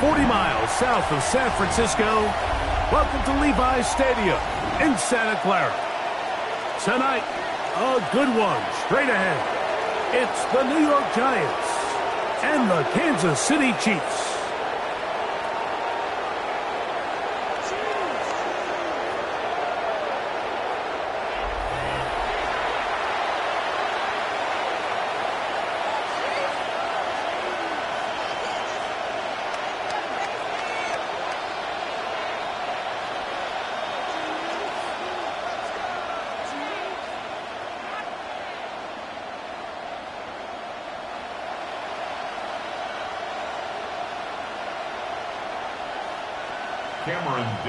40 miles south of San Francisco. Welcome to Levi's Stadium in Santa Clara. Tonight, a good one straight ahead. It's the New York Giants and the Kansas City Chiefs.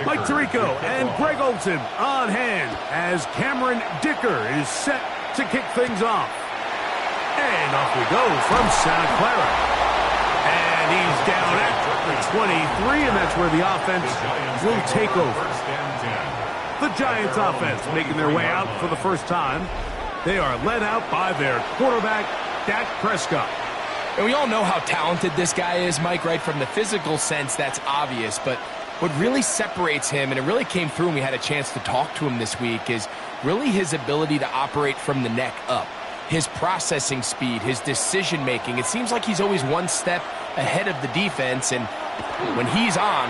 Mike Tirico and Greg Olsen on hand as Cameron Dicker is set to kick things off. And off we go from Santa Clara. And he's down at the 23, and that's where the offense will take over. The Giants offense making their way out for the first time. They are led out by their quarterback, Dak Prescott. And we all know how talented this guy is, Mike, right? From the physical sense, that's obvious, but what really separates him, and it really came through when we had a chance to talk to him this week, is really his ability to operate from the neck up. His processing speed, his decision-making. It seems like he's always one step ahead of the defense, and when he's on,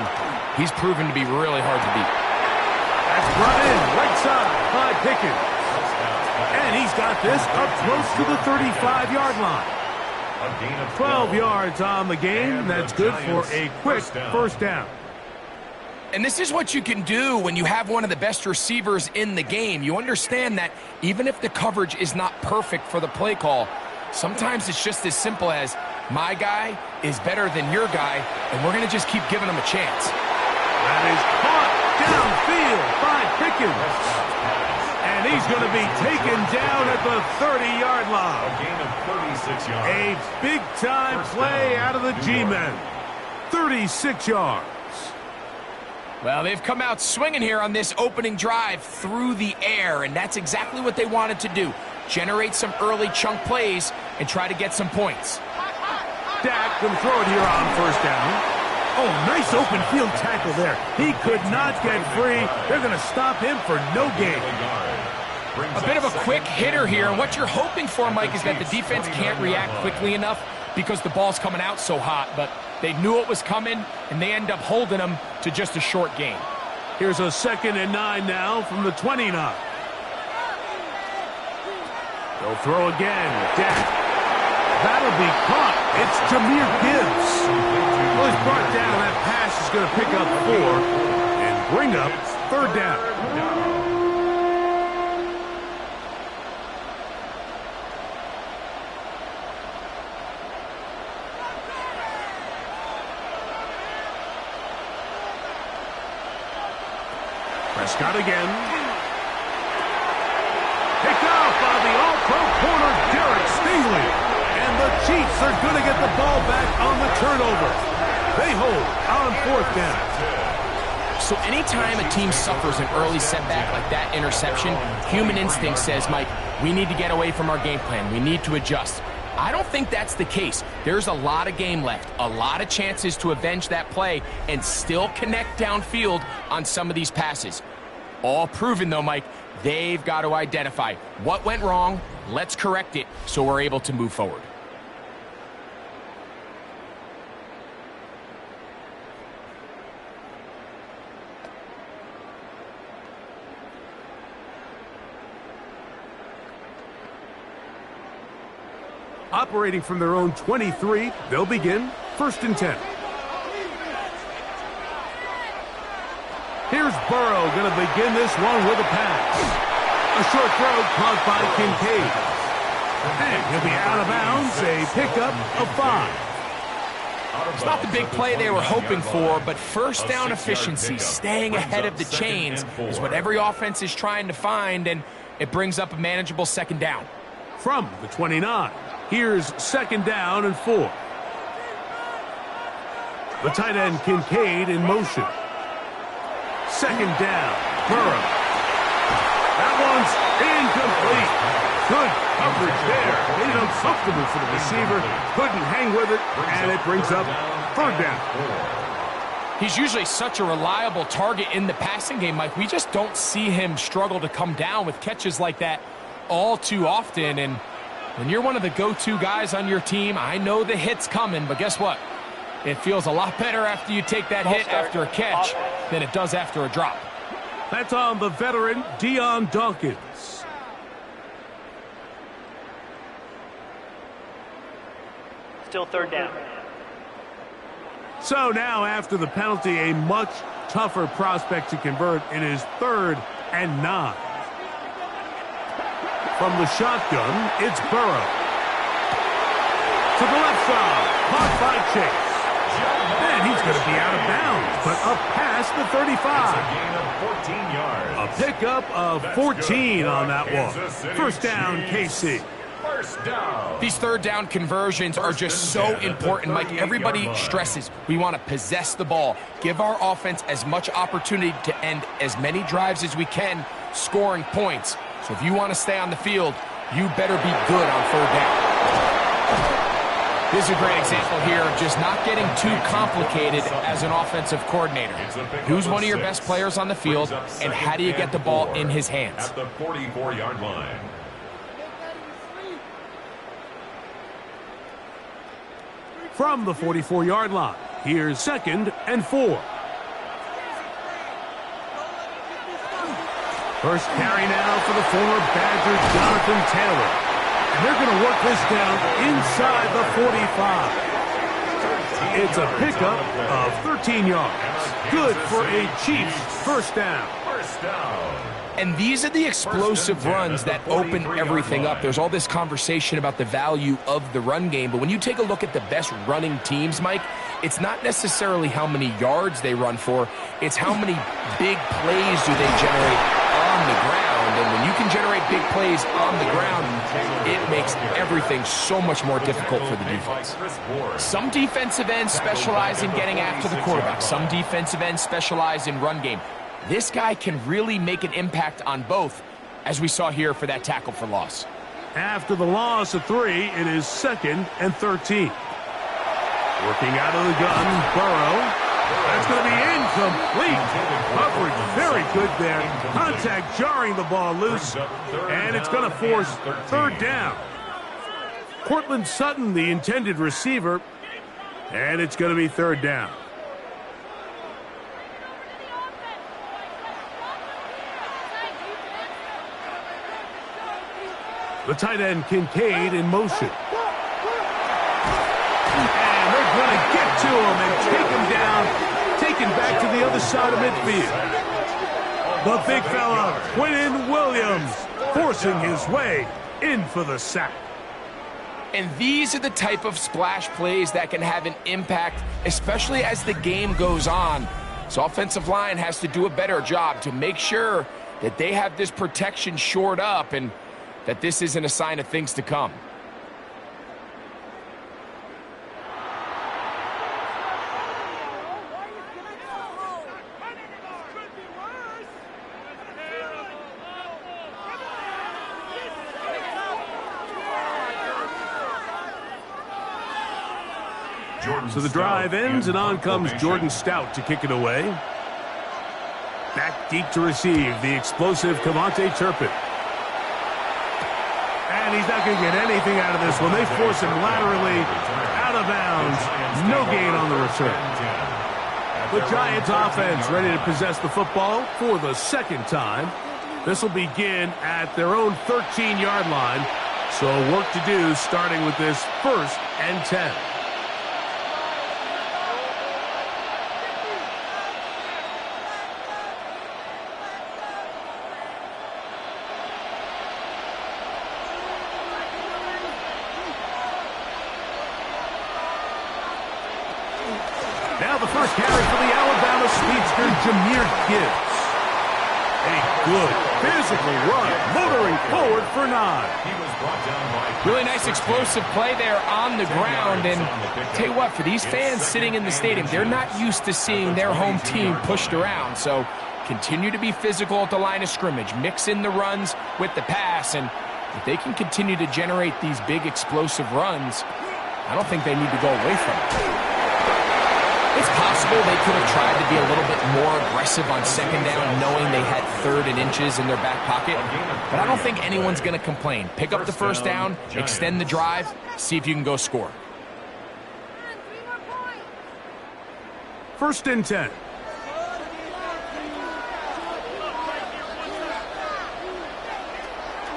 he's proven to be really hard to beat. That's brought in right side by Pickens. And he's got this up close to the 35-yard line. 12 yards on the game. That's good for a quick first down. And this is what you can do when you have one of the best receivers in the game. You understand that even if the coverage is not perfect for the play call, sometimes it's just as simple as, my guy is better than your guy, and we're going to just keep giving him a chance. That is caught downfield by Pickens. And he's going to be taken down at the 30-yard line. A gain of 36 yards. A big-time play out of the G-men. 36 yards. Well, they've come out swinging here on this opening drive through the air, and that's exactly what they wanted to do. Generate some early chunk plays and try to get some points. Dak can throw it here on first down. Oh, nice open field tackle there. He could not get free. They're going to stop him for no gain. A bit of a quick hitter here, and what you're hoping for, Mike, is that the defense can't react quickly enough because the ball's coming out so hot, but they knew it was coming, and they end up holding them to just a short gain. Here's a 2nd and 9 now from the 29. They'll throw again. Dak. That'll be caught. It's Jahmyr Gibbs. Well, he's brought down. That pass is going to pick up 4 and bring up 3rd down. Prescott again. Picked off by the all-pro corner, Derek Stingley. And the Chiefs are going to get the ball back on the turnover. They hold on 4th down. So anytime a team suffers an early setback like that interception, human instinct says, Mike, we need to get away from our game plan. We need to adjust. I don't think that's the case. There's a lot of game left, a lot of chances to avenge that play and still connect downfield on some of these passes. All proven, though, Mike, they've got to identify what went wrong, let's correct it so we're able to move forward. Operating from their own 23, they'll begin 1st and 10. Here's Burrow going to begin this one with a pass. A short throw caught by Kincaid. And he'll be out of bounds, a pickup of 5. It's not the big play they were hoping for, but first down efficiency, staying ahead of the chains, is what every offense is trying to find, and it brings up a manageable 2nd down. From the 29. Here's 2nd down and 4. The tight end Kincaid in motion. 2nd down, Burrow. That one's incomplete. Good coverage there. Made it uncomfortable for the receiver. Couldn't hang with it, and it brings up 3rd down. He's usually such a reliable target in the passing game, Mike. We just don't see him struggle to come down with catches like that all too often. And when you're one of the go-to guys on your team, I know the hit's coming, but guess what? It feels a lot better after you take that hit after a catch than it does after a drop. That's on the veteran, Deion Dawkins. Still third down. So now, after the penalty, a much tougher prospect to convert. It is 3rd and 9. From the shotgun, it's Burrow. To the left side, caught by Chase. And he's going to be out of bounds, but up past the 35. A pickup of 14 on that one. First down, KC. These third down conversions are just so important, Mike. Everybody stresses we want to possess the ball, give our offense as much opportunity to end as many drives as we can, scoring points. So if you want to stay on the field, you better be good on third down. This is a great example here of just not getting too complicated as an offensive coordinator. Who's one of your best players on the field, and how do you get the ball in his hands? At the 44-yard line. From the 44-yard line, here's 2nd and 4. First carry now for the former Badger, Jonathan Taylor. And they're going to work this down inside the 45. It's a pickup of 13 yards. Good for a Chiefs first down. And these are the explosive runs that open everything up. There's all this conversation about the value of the run game, but when you take a look at the best running teams, Mike, it's not necessarily how many yards they run for, it's how many big plays do they generate on the ground. And when you can generate big plays on the ground, it makes everything so much more difficult for the defense. Some defensive ends specialize in getting after the quarterback. Some defensive ends specialize in run game. This guy can really make an impact on both, as we saw here for that tackle for loss. After the loss of 3, it is 2nd and 13. Working out of the gun, Burrow. That's going to be incomplete. Coverage very good there. Contact jarring the ball loose, and it's going to force 3rd down. Cortland Sutton, the intended receiver, and it's going to be 3rd down. The tight end, Kincaid, in motion. And they're going to get to him and take him down, taken back to the other side of midfield. The big fella, Quinnen Williams, forcing his way in for the sack. And these are the type of splash plays that can have an impact, especially as the game goes on. So offensive line has to do a better job to make sure that they have this protection shored up and that this isn't a sign of things to come. So the drive ends, and on comes Jordan Stout to kick it away. Back deep to receive, the explosive Cavante Turpin. And he's not going to get anything out of this one. They force him laterally out of bounds. No gain on the return. The Giants offense ready to possess the football for the 2nd time. This will begin at their own 13-yard line. So work to do starting with this 1st and 10. Now the first carry for the Alabama speedster, Jahmyr Gibbs. A good physical run, motoring forward for 9. Really nice explosive play there on the ground. And tell you what, for these fans sitting in the stadium, they're not used to seeing their home team pushed around. So continue to be physical at the line of scrimmage. Mix in the runs with the pass. And if they can continue to generate these big explosive runs, I don't think they need to go away from it. It's It's possible they could have tried to be a little bit more aggressive on second down, knowing they had 3rd and inches in their back pocket. But I don't think anyone's going to complain. Pick up the first down, extend the drive, see if you can go score. 1st and 10.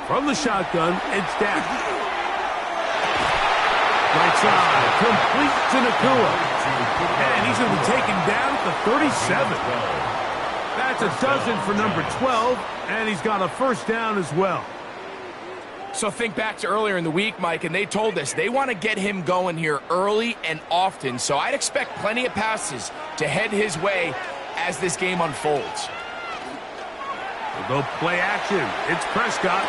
From the shotgun, it's Dak. Right side, complete to Nakua. And he's going to be taken down at the 37. That's a dozen for number 12, and he's got a first down as well. So think back to earlier in the week, Mike, and they told us they want to get him going here early and often. So I'd expect plenty of passes to head his way as this game unfolds. We'll go play action. It's Prescott.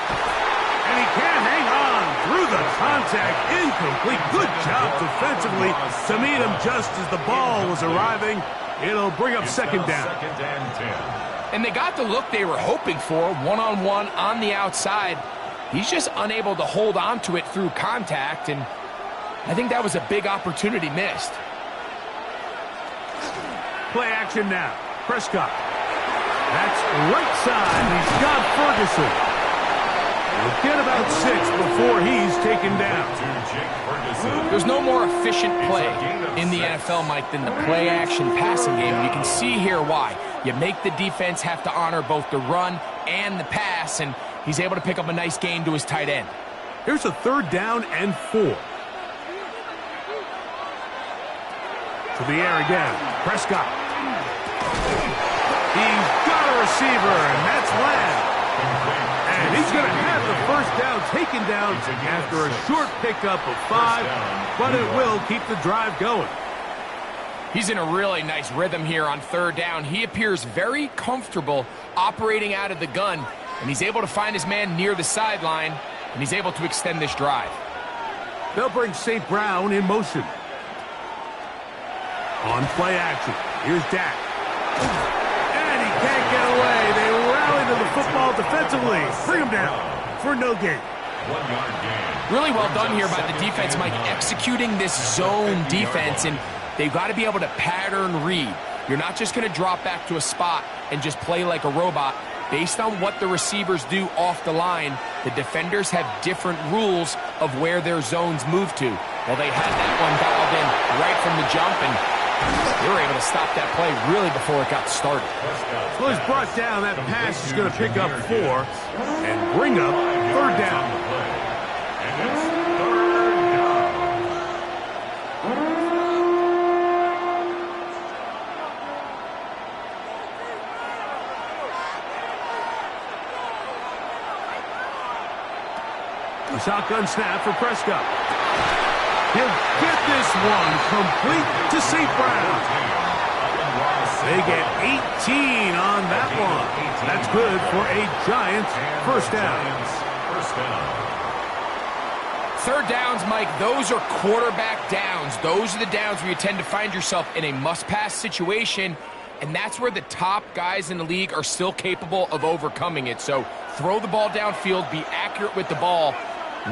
And he can't hang on through the contact. Incomplete. Good job defensively to meet him just as the ball was arriving. It'll bring up second down. And they got the look they were hoping for, one-on-one on the outside. He's just unable to hold on to it through contact, and I think that was a big opportunity missed. Play action now. Prescott. That's right side. He's got Ferguson. He'll get about 6 before he's taken down. There's no more efficient play in the NFL, Mike, than the play-action passing game. You can see here why. You make the defense have to honor both the run and the pass, and he's able to pick up a nice gain to his tight end. Here's a 3rd down and 4. To the air again. Prescott. He's got a receiver, and that's Lamb. And he's going to have the first down taken down after a short pickup of 5, but it will keep the drive going. He's in a really nice rhythm here on 3rd down. He appears very comfortable operating out of the gun, and he's able to find his man near the sideline, and he's able to extend this drive. They'll bring St. Brown in motion. On play action, here's Dak. And he can't get away. They rally to the football defensively. Bring him down for no gain. 1-yard gain. Really well done here by the defense, Mike, executing this zone defense, and they've got to be able to pattern read. You're not just going to drop back to a spot and just play like a robot. Based on what the receivers do off the line, the defenders have different rules of where their zones move to. Well, they had that one dialed in right from the jump, and they were able to stop that play really before it got started. So he's brought down. That pass is going to pick up 4 and bring up 3rd down. And it's 3rd down. The shotgun snap for Prescott. He'll get this one complete to St. Brown. They get 18 on that one. That's good for a Giants first down. 3rd downs, Mike, those are quarterback downs. Those are the downs where you tend to find yourself in a must-pass situation, and that's where the top guys in the league are still capable of overcoming it. So throw the ball downfield, be accurate with the ball.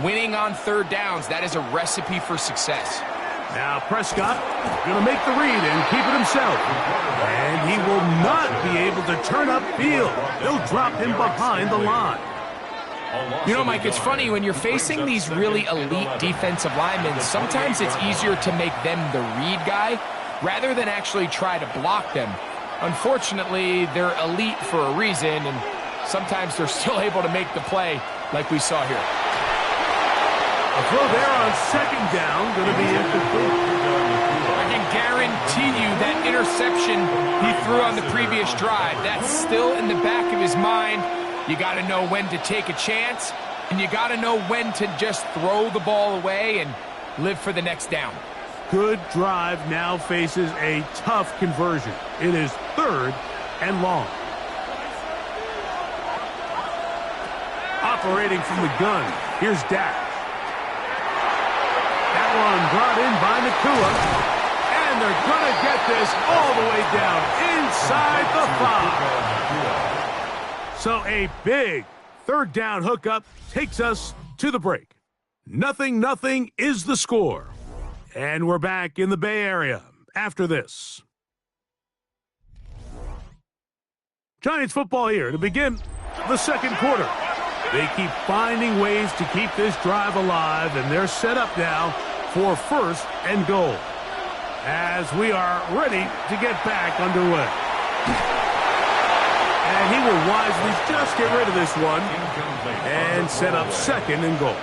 Winning on 3rd downs, that is a recipe for success. Now Prescott going to make the read and keep it himself. And he will not be able to turn upfield. They'll drop him behind the line. You know, Mike, it's funny, when you're facing these really elite defensive linemen, sometimes it's easier to make them the read guy rather than actually try to block them. Unfortunately, they're elite for a reason, and sometimes they're still able to make the play like we saw here. A throw there on 2nd down, going to be incomplete. I can guarantee you that interception he threw on the previous drive, that's still in the back of his mind. You got to know when to take a chance, and you got to know when to just throw the ball away and live for the next down. Good drive now faces a tough conversion. It is 3rd and long. Operating from the gun, here's Dak. That one brought in by Nakua. And they're going to get this all the way down inside the 5. So a big 3rd down hookup takes us to the break. 0-0 is the score. And we're back in the Bay Area after this. Giants football here to begin the second quarter. They keep finding ways to keep this drive alive, and they're set up now for 1st and goal. As we are ready to get back underway. And he will wisely just get rid of this one and set up 2nd and goal.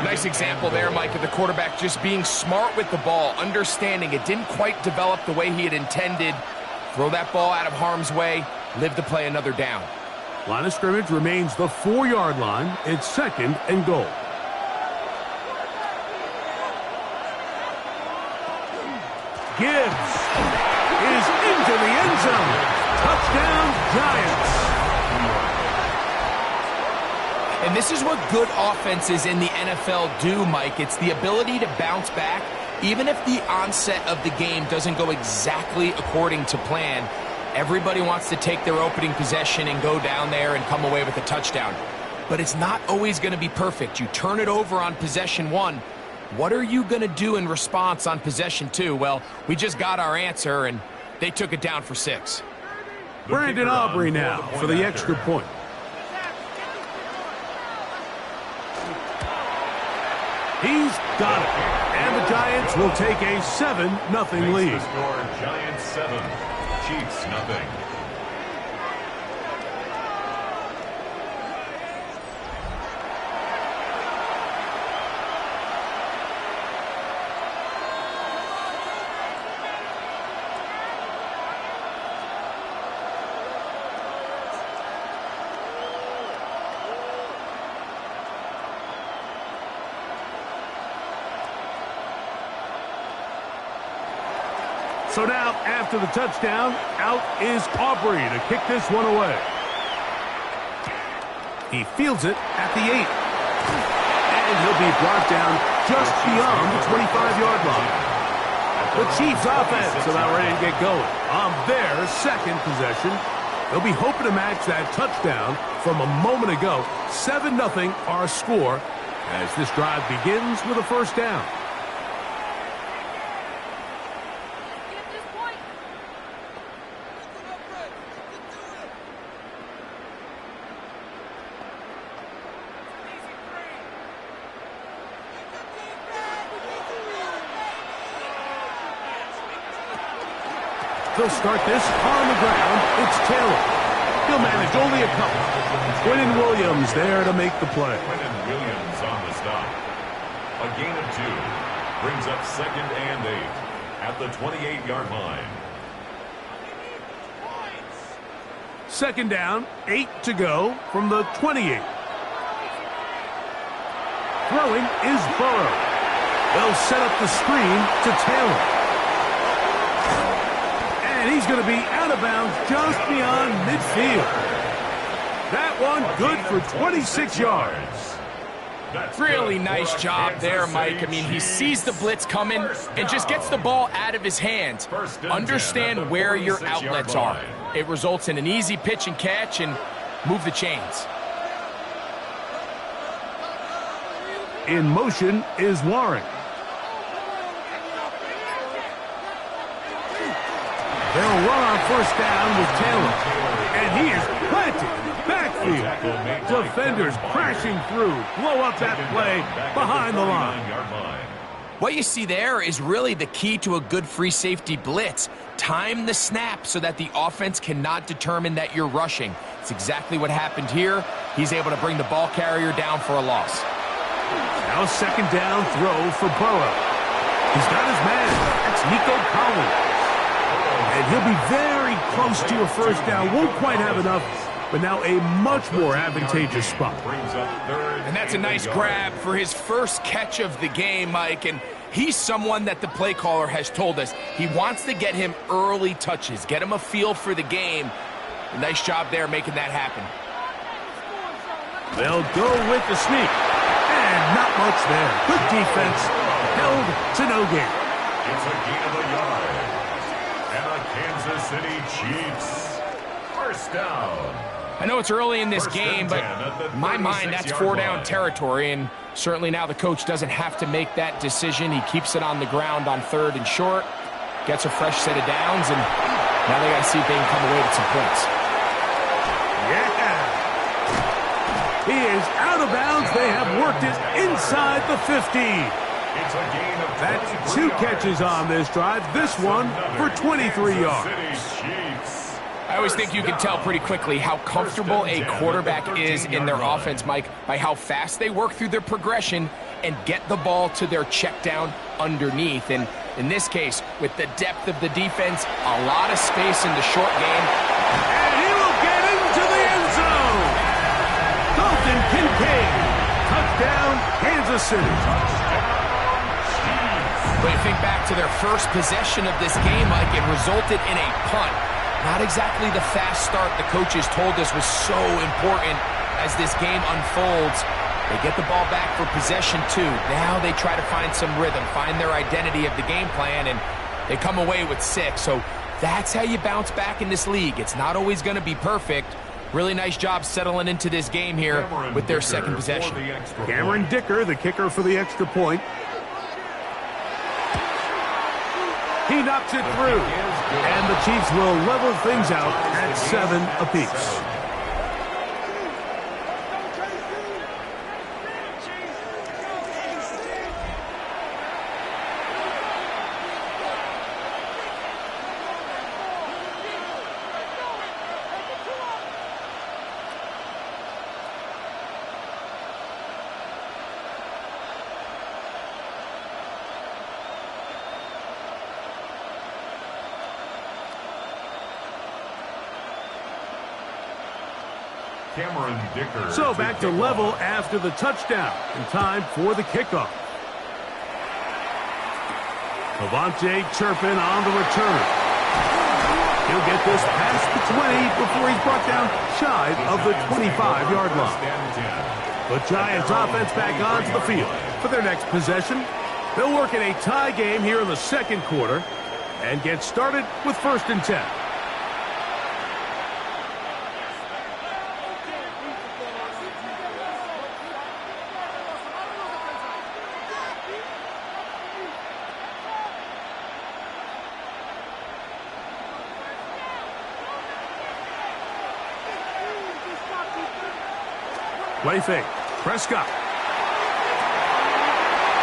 Nice example there, Mike, of the quarterback just being smart with the ball, understanding it didn't quite develop the way he had intended. Throw that ball out of harm's way, live to play another down. Line of scrimmage remains the 4-yard line. It's 2nd and goal. Gibbs is into the end zone. Touchdown, Giants. And this is what good offenses in the NFL do, Mike. It's the ability to bounce back, even if the onset of the game doesn't go exactly according to plan. Everybody wants to take their opening possession and go down there and come away with a touchdown. But it's not always going to be perfect. You turn it over on possession 1. What are you going to do in response on possession 2? Well, we just got our answer, and they took it down for 6. Brandon Aubrey now for the extra point. He's got it. And the Giants will take a 7-0 lead. The score, Giants 7, Chiefs nothing. So now, after the touchdown, out is Aubrey to kick this one away. He fields it at the 8. And he'll be brought down just beyond the 25-yard line. The Chiefs offense about ready to get going on their 2nd possession. They'll be hoping to match that touchdown from a moment ago. 7-0 our score as this drive begins with a 1st down. They'll start this on the ground. It's Taylor. He'll manage only a couple. Quinnen Williams there to make the play. Quinnen Williams on the stop. A gain of 2. Brings up 2nd and 8 at the 28-yard line. 2nd down, 8 to go from the 28. Throwing is Burrow. They'll set up the screen to Taylor. And he's going to be out of bounds just beyond midfield. That one good for 26 yards. Really nice job there, Mike. I mean, he sees the blitz coming and just gets the ball out of his hands. Understand where your outlets are. It results in an easy pitch and catch and move the chains. In motion is Warren. They'll run on 1st down with Taylor. And he is planted in the backfield. Defenders crashing through. Blow up that play behind the line. What you see there is really the key to a good free safety blitz. Time the snap so that the offense cannot determine that you're rushing. It's exactly what happened here. He's able to bring the ball carrier down for a loss. Now 2nd down throw for Burrow. He's got his man. That's Nico Collins. And he'll be very close to a 1st down. Won't quite have enough, but now a much more advantageous spot. And that's a nice grab for his first catch of the game, Mike. And he's someone that the play caller has told us he wants to get him early touches, get him a feel for the game. Nice job there making that happen. They'll go with the sneak. And not much there. Good defense. Held to no gain. It's a gain of a yard. And the Kansas City Chiefs. 1st down. I know it's early in this game, but in my mind, that's 4-down territory. And certainly now the coach doesn't have to make that decision. He keeps it on the ground on 3rd and short. Gets a fresh set of downs. And now they got to see if they can come away with some points. Yeah. He is out of bounds. They have worked it inside the 50. It's a gain of That's 2 catches on this drive. This one for 23 yards. I always think you can tell pretty quickly how comfortable a quarterback is in their offense, Mike, by how fast they work through their progression and get the ball to their check down underneath. And in this case, with the depth of the defense, a lot of space in the short game. And he will get into the end zone. Dalton Kincaid. Touchdown, Kansas City. But you think back to their first possession of this game, Mike, it resulted in a punt. Not exactly the fast start the coaches told us was so important as this game unfolds. They get the ball back for possession 2. Now they try to find some rhythm, find their identity of the game plan, and they come away with 6. So that's how you bounce back in this league. It's not always going to be perfect. Really nice job settling into this game here with their second possession. Cameron Dicker, the kicker for the extra point. He knocks it through, and the Chiefs will level things out at 7 apiece. So back to level after the touchdown, and time for the kickoff. Avante Turpin on the return. He'll get this past the 20 before he's brought down shy of the 25-yard line. The Giants offense back onto the field for their next possession. They'll work in a tie game here in the second quarter and get started with 1st and 10. Play fake. Prescott.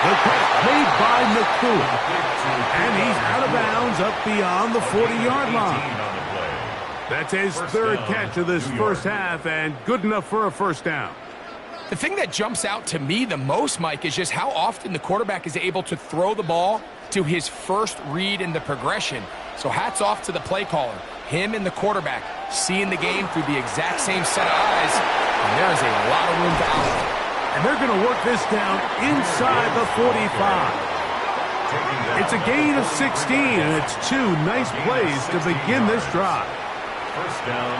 The catch made by McCool. And he's out of bounds up beyond the 40-yard line. That's his 3rd catch of this first half, and good enough for a first down. The thing that jumps out to me the most, Mike, is just how often the quarterback is able to throw the ball to his first read in the progression. So hats off to the play caller. Him and the quarterback seeing the game through the exact same set of eyes, and there is a lot of room to allocate. And they're going to work this down inside the 45. It's a gain of 16, and it's 2 nice plays to begin this drive.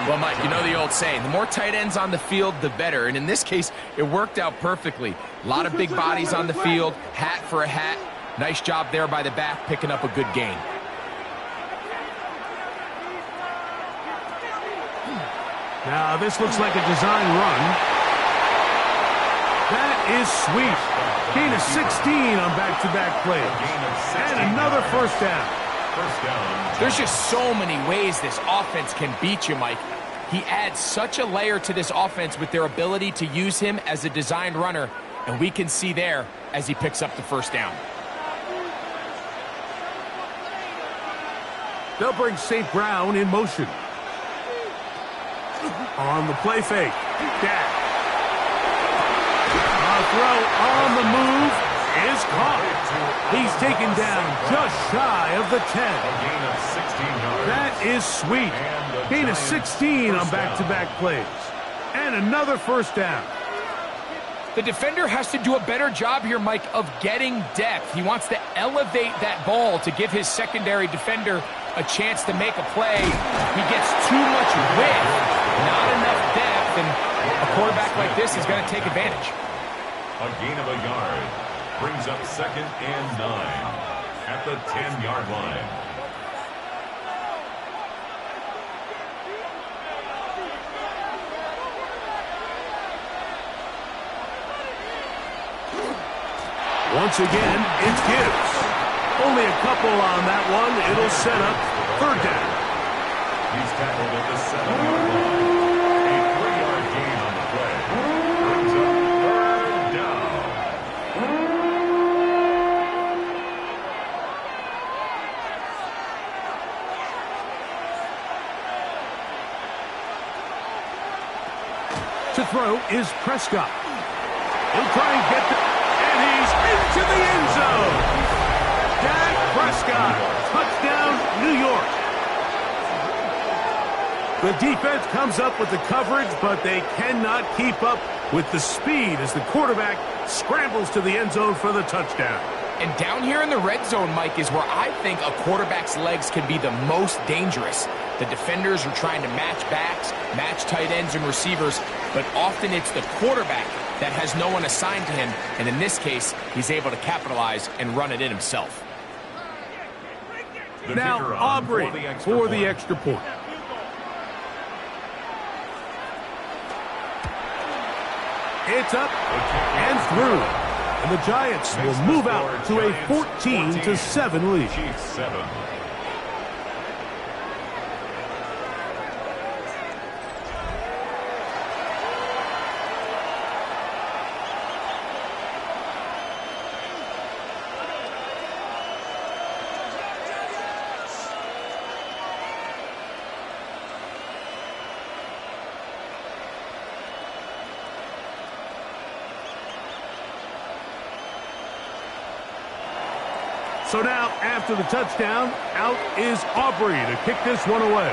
Well, Mike, you know the old saying, the more tight ends on the field, the better. And in this case, it worked out perfectly. A lot of big bodies on the field, hat for a hat. Nice job there by the back, picking up a good gain. Now, this looks like a design run. That is sweet. Gain of 16 on back-to-back plays. And another first down. There's just so many ways this offense can beat you, Mike. He adds such a layer to this offense with their ability to use him as a designed runner, and we can see there as he picks up the first down. They'll bring St. Brown in motion. On the play fake. Dak. A throw on the move is caught. He's taken down just shy of the 10. That is sweet. Gain of 16 on back-to-back plays. And another first down. The defender has to do a better job here, Mike, of getting depth. He wants to elevate that ball to give his secondary defender a chance to make a play. He gets too much width, not enough depth, and a quarterback like this is going to take advantage. A gain of a yard brings up 2nd and 9 at the 10-yard line. Once again, it's Gibbs. Only a couple on that one. It'll set up 3rd down. He's tackled at the 7-yard line. A throw is Prescott. He'll try and get the... And he's into the end zone. Dak Prescott. Touchdown, New York. The defense comes up with the coverage, but they cannot keep up with the speed as the quarterback scrambles to the end zone for the touchdown. And down here in the red zone, Mike, is where I think a quarterback's legs can be the most dangerous. The defenders are trying to match backs, match tight ends and receivers, but often it's the quarterback that has no one assigned to him, and in this case, he's able to capitalize and run it in himself. Now, Aubrey for the extra point. It's up and through. And the Giants will move out to a 14-7 lead. Chiefs 7. So now, after the touchdown, out is Aubrey to kick this one away.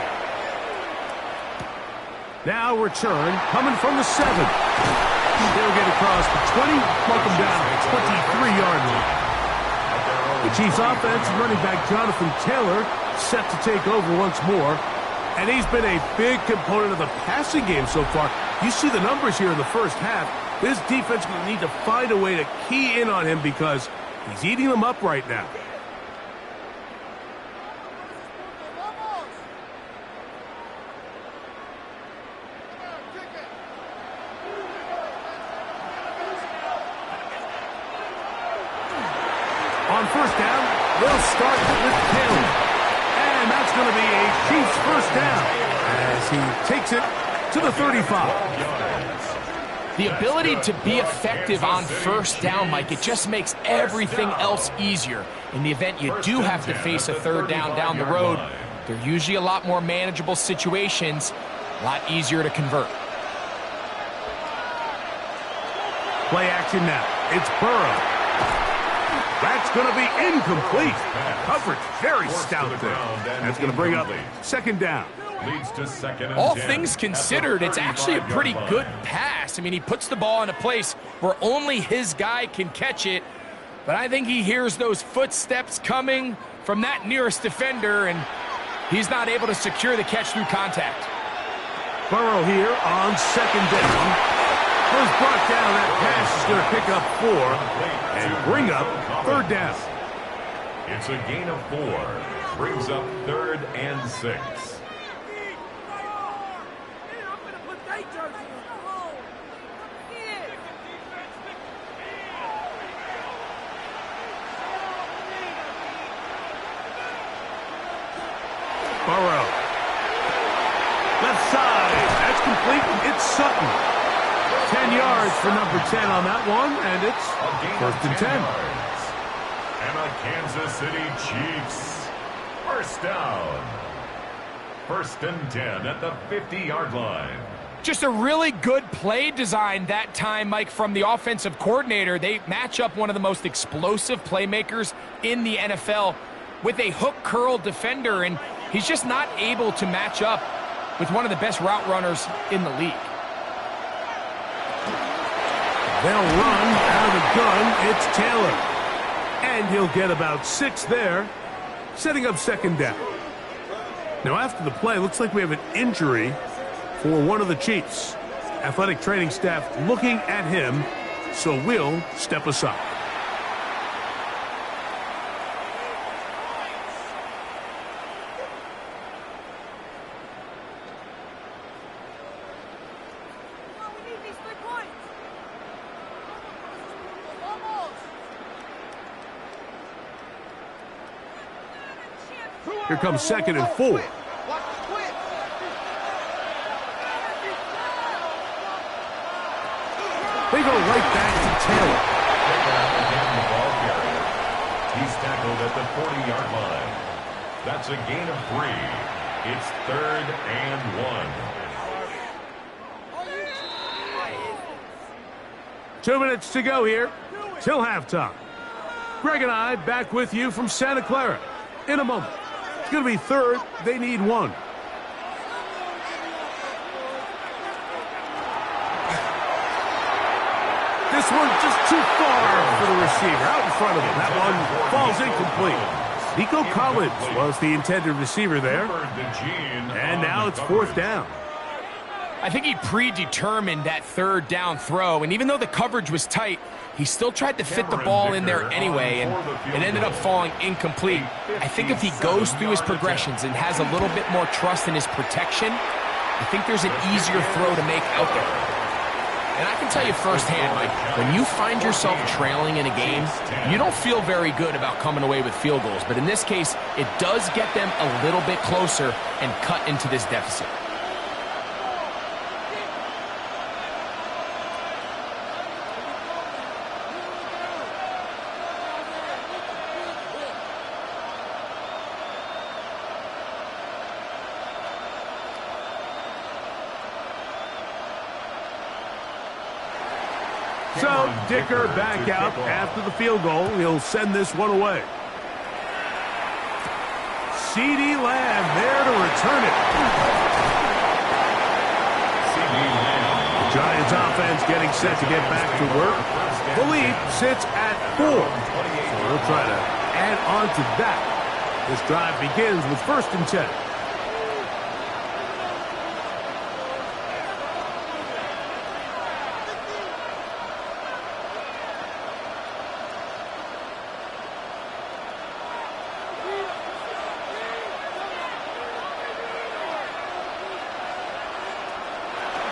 Now return, coming from the 7. They'll get across the 20, mark them down at the 23-yard line. The Chiefs' offense, running back Jonathan Taylor, set to take over once more. And he's been a big component of the passing game so far. You see the numbers here in the first half. This defense will need to find a way to key in on him because he's eating them up right now. On first down, they'll start with Taylor. And that's going to be a Chiefs first down as he takes it to the 35. The ability to be effective on first down, Mike, it just makes everything else easier. In the event you do have to face a third down the road, they're usually a lot more manageable situations, a lot easier to convert. Play action now. It's Burrow. That's going to be incomplete. Coverage very stout there. That's going to bring up second down. Leads to second and All 10 things considered, it's actually a pretty good pass. I mean, he puts the ball in a place where only his guy can catch it, but I think he hears those footsteps coming from that nearest defender, and he's not able to secure the catch through contact. Burrow here on second down. Was brought down. That pass is going to pick up 4 and bring up third down. It's a gain of 4. Brings up third and 6. Burrow. Left side. That's complete. It's Sutton. 10 yards for number 10 on that one, and it's first and 10. And a Kansas City Chiefs first down. First and 10 at the 50-yard line. Just a really good play design that time, Mike, from the offensive coordinator. They match up one of the most explosive playmakers in the NFL with a hook curl defender, and he's just not able to match up with one of the best route runners in the league. They'll run out of the gun. It's Taylor. And he'll get about 6 there, setting up second down. Now, after the play, looks like we have an injury for one of the Chiefs. Athletic training staff looking at him, so we'll step aside. Here comes second and 4. They go right back to Taylor. He's tackled at the 40-yard line. That's a gain of 3. It's third and 1. 2 minutes to go here till halftime. Greg and I back with you from Santa Clara in a moment. It's going to be third. They need one. This one just too far for the receiver. Out in front of him. That one falls incomplete. Nico Collins was the intended receiver there. And now it's fourth down. I think he predetermined that third down throw, and even though the coverage was tight, he still tried to fit the ball in there anyway, and it ended up falling incomplete. I think if he goes through his progressions and has a little bit more trust in his protection, I think there's an easier throw to make out there. And I can tell you firsthand, Mike, when you find yourself trailing in a game, you don't feel very good about coming away with field goals. But in this case, it does get them a little bit closer and cut into this deficit. So, Dicker back out after the field goal. He'll send this one away. CeeDee Lamb there to return it. The Giants offense getting set to get back to work. The lead sits at 4. So we'll try to add on to that. This drive begins with 1st and 10.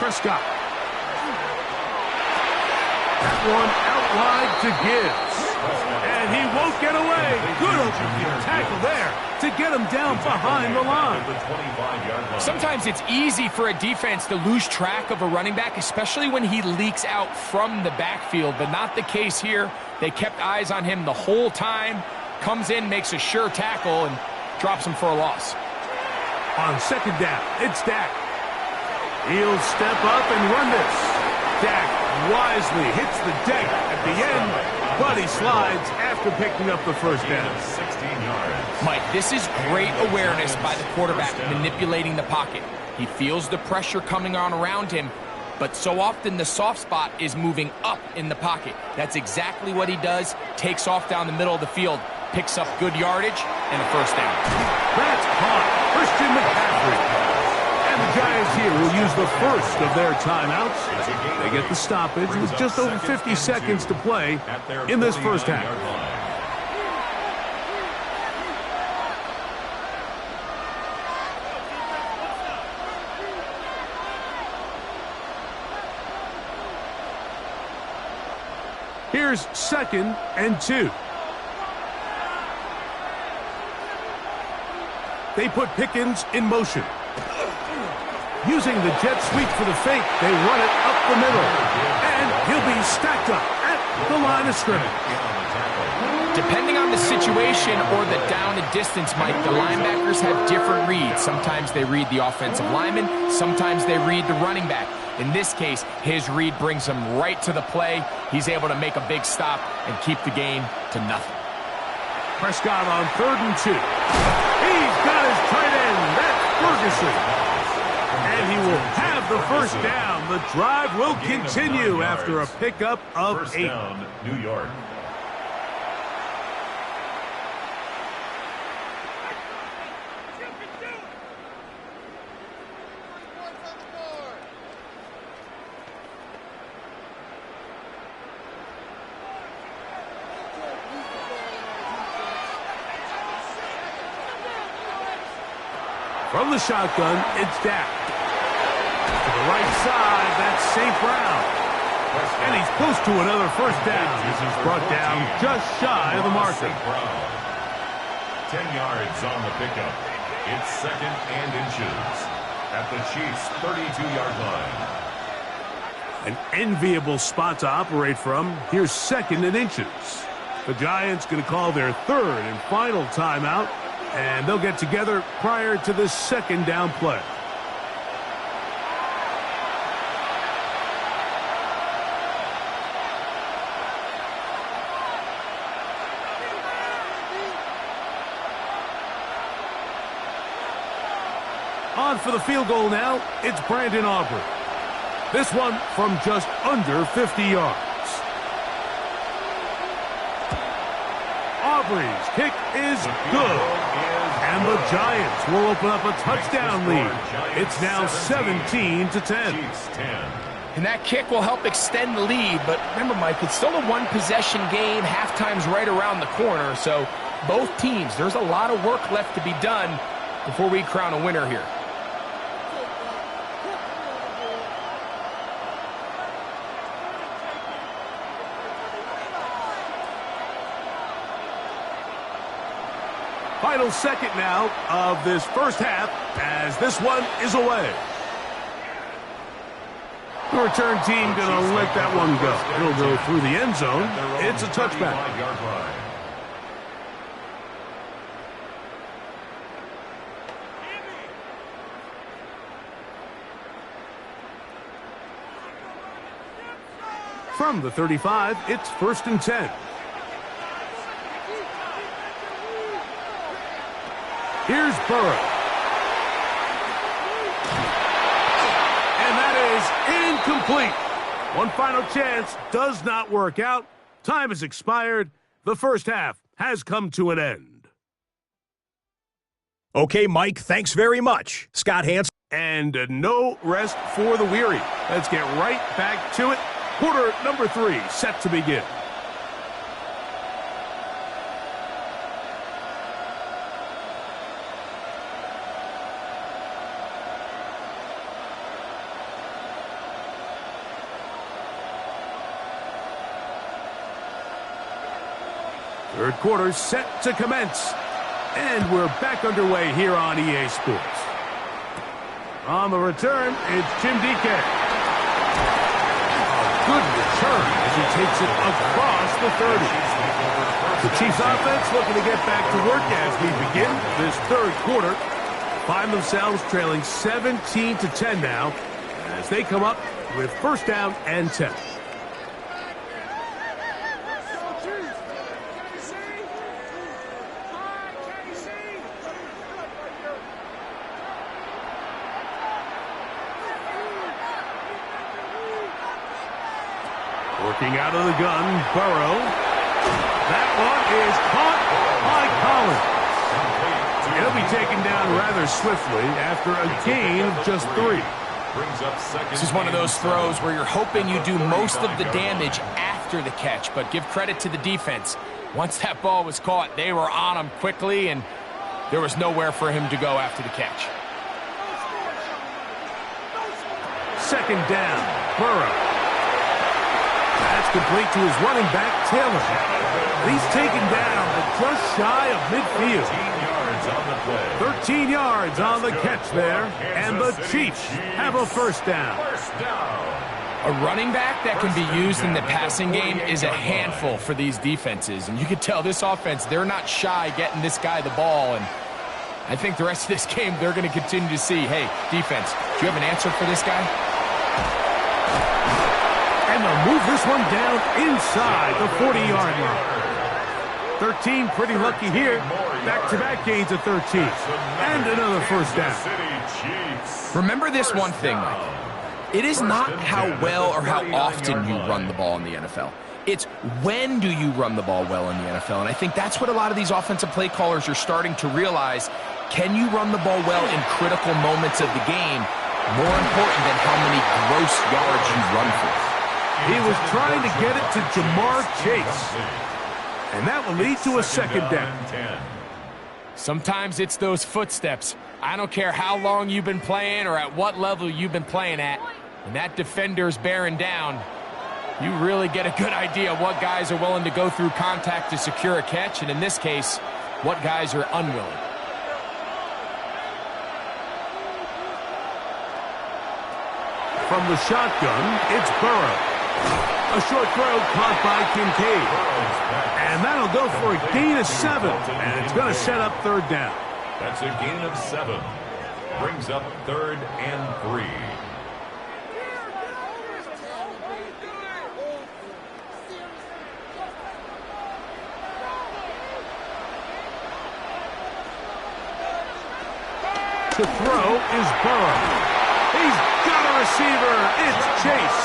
Prescott. That one out wide to Gibbs. And he won't get away. Good open tackle there to get him down behind the line. Sometimes it's easy for a defense to lose track of a running back, especially when he leaks out from the backfield, but not the case here. They kept eyes on him the whole time. Comes in, makes a sure tackle, and drops him for a loss. On 2nd down, it's Dak. He'll step up and run this. Dak wisely hits the deck at the end, but he slides after picking up the 1st down. 16 yards. Mike, this is great awareness by the quarterback manipulating the pocket. He feels the pressure coming on around him, but so often the soft spot is moving up in the pocket. That's exactly what he does. Takes off down the middle of the field, picks up good yardage, and a 1st down. That's caught. Christian McCaffrey. And the Giants here will use the first of their timeouts. They get the stoppage with just over 50 seconds to play in this 1st half. Here's 2nd and 2. They put Pickens in motion. Using the jet sweep for the fake, they run it up the middle. And he'll be stacked up at the line of scrimmage. Depending on the situation or the down and distance, Mike, the linebackers have different reads. Sometimes they read the offensive lineman. Sometimes they read the running back. In this case, his read brings him right to the play. He's able to make a big stop and keep the game to nothing. Prescott on 3rd and 2. He's got his tight end. That's Ferguson. And he will have the 1st down. The drive will continue after a pickup of 8. First down, New York. From the shotgun, it's Dak. To the right side, that's St. Brown. And he's close to another 1st down. This is brought down just shy of the marker. 10 yards on the pickup. It's 2nd and inches at the Chiefs' 32-yard line. An enviable spot to operate from. Here's 2nd and inches. The Giants going to call their 3rd and final timeout. And they'll get together prior to this 2nd down play. on for the field goal now. It's Brandon Aubrey. This one from just under 50 yards. Aubrey's kick is good. And the Giants will open up a touchdown lead. It's now 17-10. And that kick will help extend the lead. But remember, Mike, it's still a one-possession game. Halftime's right around the corner. So both teams, there's a lot of work left to be done before we crown a winner here. Final second now of this first half as this one is away. The return team going to let that one go. It'll go through the end zone. It's a touchback. From the 35, it's 1st and 10. Here's Burrow. And that is incomplete. One final chance does not work out. Time has expired. The first half has come to an end. Okay, Mike, thanks very much. Scott Hansen. And no rest for the weary. Let's get right back to it. Quarter number 3 set to begin. Third quarter set to commence. And we're back underway here on EA Sports. On the return, it's Jim DK. A good return as he takes it across the 30. The Chiefs offense looking to get back to work as we begin this third quarter. Find themselves trailing 17-10 now as they come up with 1st down and 10. Working out of the gun, Burrow. That one is caught by Collins. He'll be taken down rather swiftly after a gain of just 3. This is one of those throws where you're hoping you do most of the damage after the catch, but give credit to the defense. Once that ball was caught, they were on him quickly, and there was nowhere for him to go after the catch. 2nd down, Burrow. That's complete to his running back, Taylor. He's taken down but just shy of midfield. 13 yards on the catch there, and the Chiefs have a 1st down. A running back that can be used in the passing game is a handful for these defenses. And you can tell this offense, they're not shy getting this guy the ball. And I think the rest of this game, they're going to continue to see, hey, defense, do you have an answer for this guy? And they'll move this one down inside the 40-yard line. 13 pretty lucky here. Back-to-back gains of 13. And another 1st down. Remember this one thing, Mike. It is not how well or how often you run the ball in the NFL. It's when do you run the ball well in the NFL. And I think that's what a lot of these offensive play callers are starting to realize. Can you run the ball well in critical moments of the game? More important than how many gross yards you run for. He was trying to get it to Jamar Chase. And that will lead to a 2nd down. Sometimes it's those footsteps. I don't care how long you've been playing or at what level you've been playing at. When that defender's bearing down, you really get a good idea of what guys are willing to go through contact to secure a catch, and in this case, what guys are unwilling. From the shotgun, it's Burrow. A short throw caught by Kincaid. And that'll go for a gain of 7. And it's going to set up 3rd down. That's a gain of 7. Brings up 3rd and 3. To throw is Burrow. He's got a receiver. It's Chase.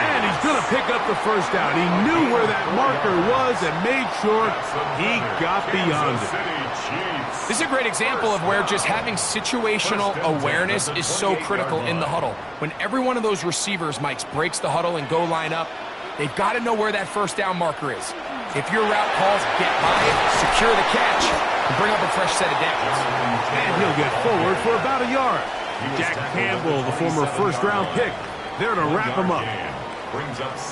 And he's going to pick up the first down. He knew where that marker was and made sure he got beyond it. This is a great example of where just having situational awareness is so critical in the huddle. When every one of those receivers, Mike, breaks the huddle and go line up, they've got to know where that first down marker is. If your route calls, get by it, secure the catch, and bring up a fresh set of downs. And he'll get forward for about a yard. Jack Campbell, the former first-round pick, there to wrap him up.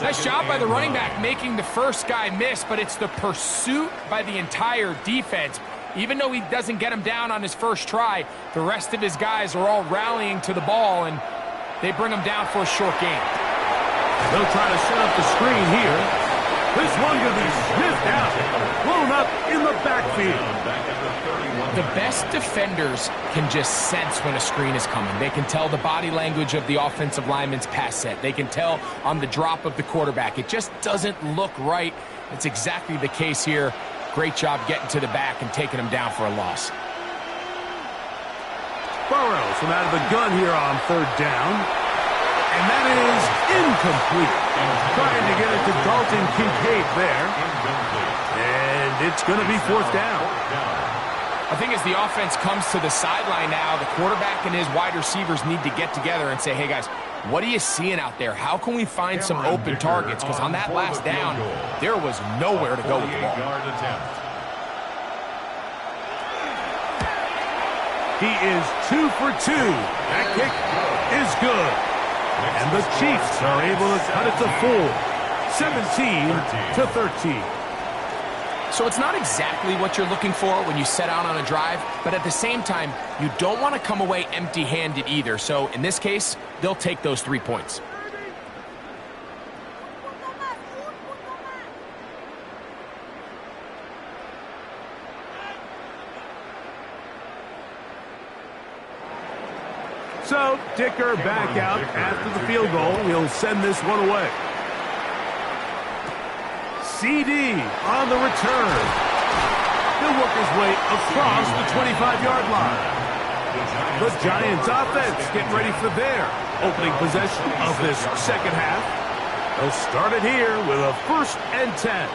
Nice job by the running back making the first guy miss, but it's the pursuit by the entire defense. Even though he doesn't get him down on his first try, the rest of his guys are all rallying to the ball, and they bring him down for a short gain. They'll try to set up the screen here. This one going to be sniffed out, blown up in the backfield. The best defenders can just sense when a screen is coming. They can tell the body language of the offensive lineman's pass set. They can tell on the drop of the quarterback. It just doesn't look right. It's exactly the case here. Great job getting to the back and taking him down for a loss. Burrows from out of the gun here on third down. And that is incomplete. Trying to get it to Dalton Kincaid there. And it's going to be fourth down. I think as the offense comes to the sideline now, the quarterback and his wide receivers need to get together and say, hey, guys, what are you seeing out there? How can we find some open targets? Because on that last down, there was nowhere to go with the ball. He is 2 for 2. That kick is good. And the Chiefs are able to cut it to 4, 17-13. So it's not exactly what you're looking for when you set out on a drive, but at the same time, you don't want to come away empty-handed either. So in this case, they'll take those 3 points. So Dicker back out after the field goal. He'll send this one away. CD on the return. He'll work his way across the 25-yard line. The Giants offense getting ready for their opening possession of this second half. They'll start it here with a 1st and 10.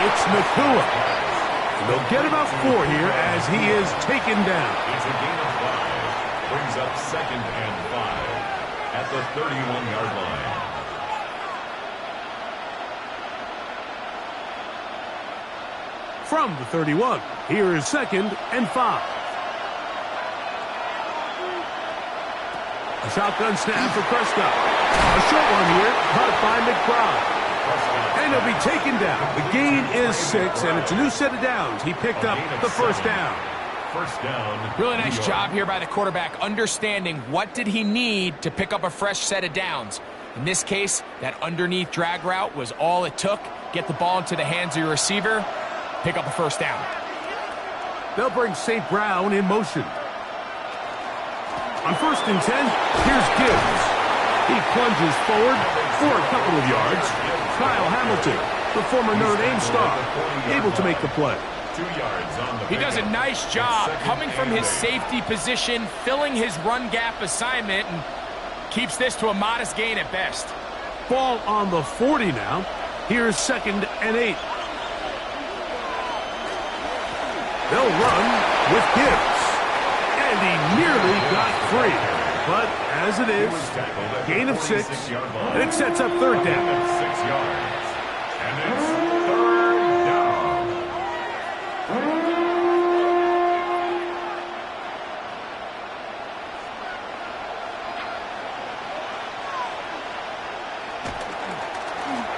It's Nakua. And they'll get about 4 here as he is taken down. It's a gain of 5. Brings up 2nd and 5 at the 31-yard line. From the 31, here is 2nd and 5. A shotgun snap for Prescott. A short one here, caught by McBride. And he'll be taken down. The gain is 6, and it's a new set of downs. He picked up the first down. First down. Really nice job here by the quarterback, understanding what did he need to pick up a fresh set of downs. In this case, that underneath drag route was all it took. Get the ball into the hands of your receiver, pick up a first down. They'll bring St. Brown in motion. On 1st and 10, here's Gibbs. He plunges forward for a couple of yards. Kyle Hamilton, the former Notre Dame star, able to make the play. 2 yards on the He does a nice job coming from his safety position, filling his run gap assignment, and keeps this to a modest gain at best. Ball on the 40 now. Here's 2nd and 8. They'll run with Gibbs. And he nearly got free. But as it is, gain of 6, and it sets up 3rd down. 6 yards. And it's 3rd down.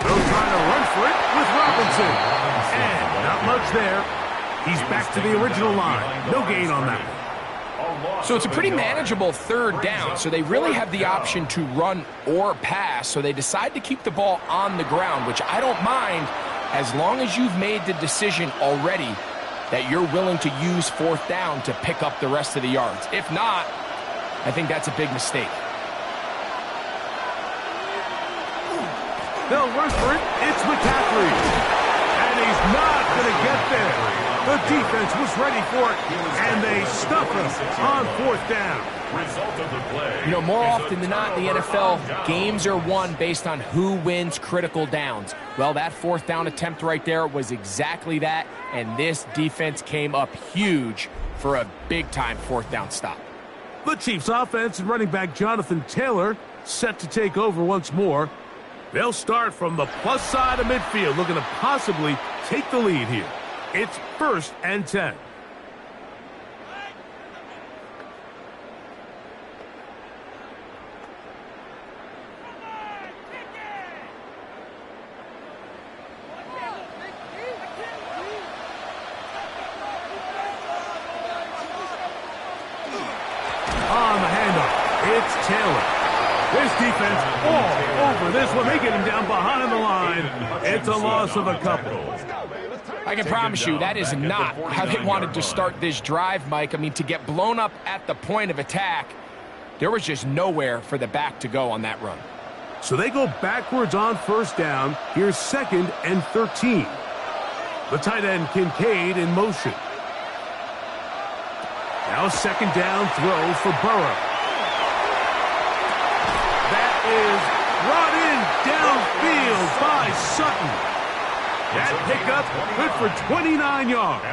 They'll try to run for it with Robinson. And not much there. He's back to the original line. No gain on that one. So it's a pretty manageable 3rd down, so they really have the option to run or pass, so they decide to keep the ball on the ground, which I don't mind as long as you've made the decision already that you're willing to use fourth down to pick up the rest of the yards. If not, I think that's a big mistake. They'll run for it. It's McCaffrey. And he's not going to get there. The defense was ready for it, and they stuff him on fourth down. Result of the play. You know, more often than not in the NFL, games are won based on who wins critical downs. Well, that fourth down attempt right there was exactly that, and this defense came up huge for a big-time fourth down stop. The Chiefs offense and running back Jonathan Taylor set to take over once more. They'll start from the plus side of midfield, looking to possibly take the lead here. It's 1st and 10. On the handoff, it's Taylor. This defense all over this one. They get him down behind the line. It's a loss of a couple. I can promise you that is not how they wanted to start this drive, Mike. I mean, to get blown up at the point of attack, there was just nowhere for the back to go on that run. So they go backwards on first down. Here's 2nd and 13. The tight end Kincaid in motion. Now 2nd down throw for Burrow. That is brought in downfield by Sutton. That pickup good for 29 yards.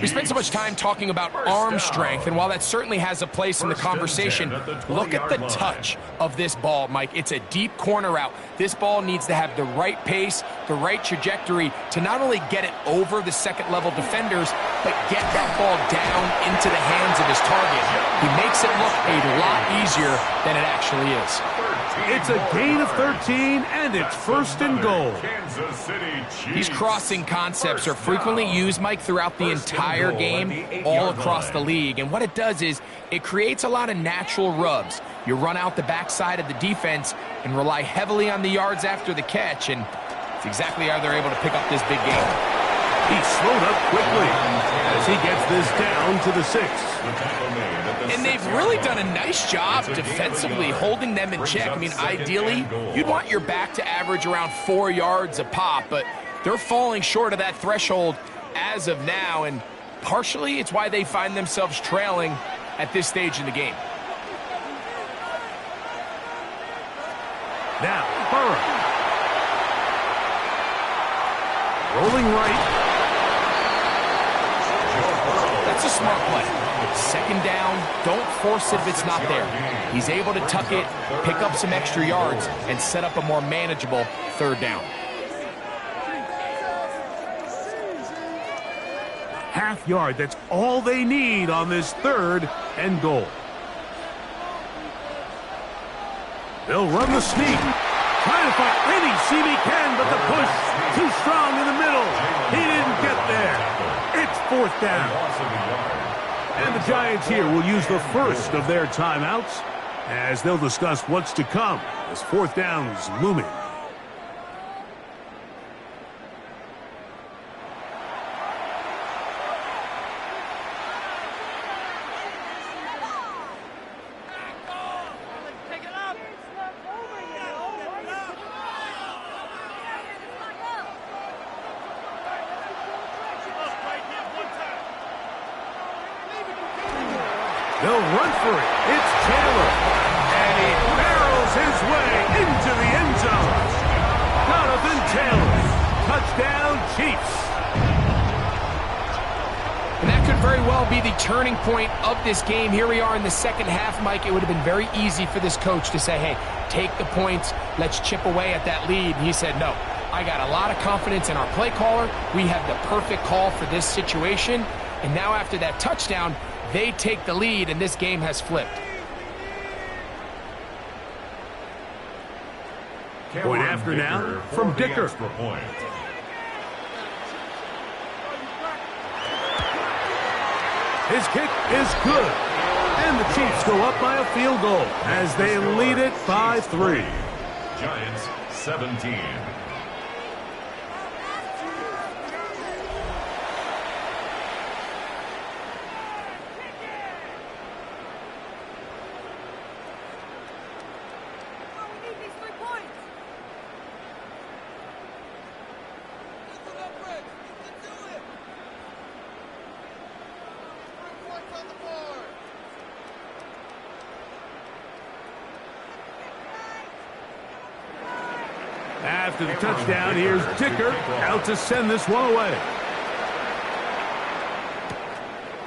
We spent so much time talking about arm strength, and while that certainly has a place in the conversation, look at the touch of this ball, Mike. It's a deep corner route. This ball needs to have the right pace, the right trajectory to not only get it over the second-level defenders, but get that ball down into the hands of his target. He makes it look a lot easier than it actually is. It's a gain of 13, and it's 1st and goal. These crossing concepts are frequently used, Mike, throughout the entire game, all across the league. And what it does is it creates a lot of natural rubs. You run out the backside of the defense and rely heavily on the yards after the catch, and it's exactly how they're able to pick up this big game. He's slowed up quickly as he gets this down to the 6. And they've really done a nice job defensively holding them in check. I mean, ideally, you'd want your back to average around 4 yards a pop, but they're falling short of that threshold as of now, and partially it's why they find themselves trailing at this stage in the game. Now, Burrow. Rolling right. That's a smart play. 2nd down, don't force it if it's not there. He's able to tuck it, pick up some extra yards, and set up a more manageable 3rd down. Half yard, that's all they need on this 3rd and goal. They'll run the sneak. Trying to find any seam he can, but the push too strong in the middle. He didn't get there. It's 4th down. And the Giants here will use the first of their timeouts as they'll discuss what's to come as 4th down is looming. They'll run for it. It's Taylor. And he barrels his way into the end zone. Jonathan Taylor. Touchdown, Chiefs. And that could very well be the turning point of this game. Here we are in the 2nd half, Mike. It would have been very easy for this coach to say, hey, take the points. Let's chip away at that lead. And he said, no, I got a lot of confidence in our play caller. We have the perfect call for this situation. And now after that touchdown, they take the lead, and this game has flipped. Point after now from Dicker. His kick is good. And the Chiefs go up by a field goal as they lead it by 3. Giants 17. After the touchdown, here's Dicker out to send this one away.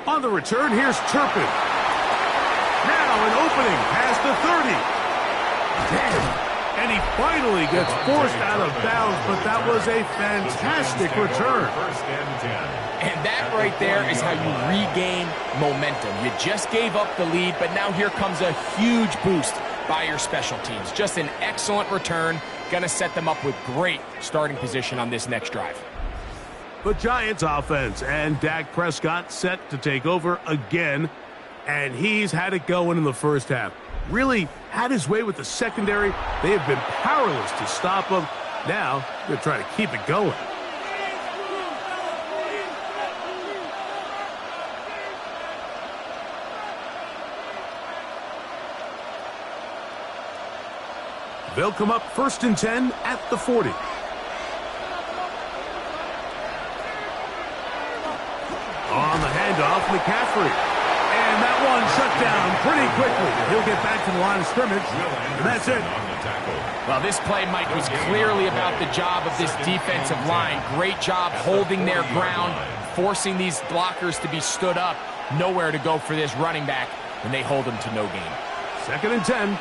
On the return, here's Turpin. Now an opening past the 30. And he finally gets forced out of bounds, but that was a fantastic return. And that right there is how you regain momentum. You just gave up the lead, but now here comes a huge boost by your special teams. Just an excellent return. Going to set them up with great starting position on this next drive. The Giants offense and Dak Prescott set to take over again, and he's had it going in the first half. Really had his way with the secondary. They have been powerless to stop him. Now they're trying to keep it going. They'll come up 1st and 10 at the 40. On the handoff, McCaffrey. And that one shut down pretty quickly. He'll get back to the line of scrimmage, and that's it. Well, this play, Mike, was clearly about the job of this defensive line. Great job holding their ground, forcing these blockers to be stood up. Nowhere to go for this running back, and they hold him to no gain. 2nd and 10.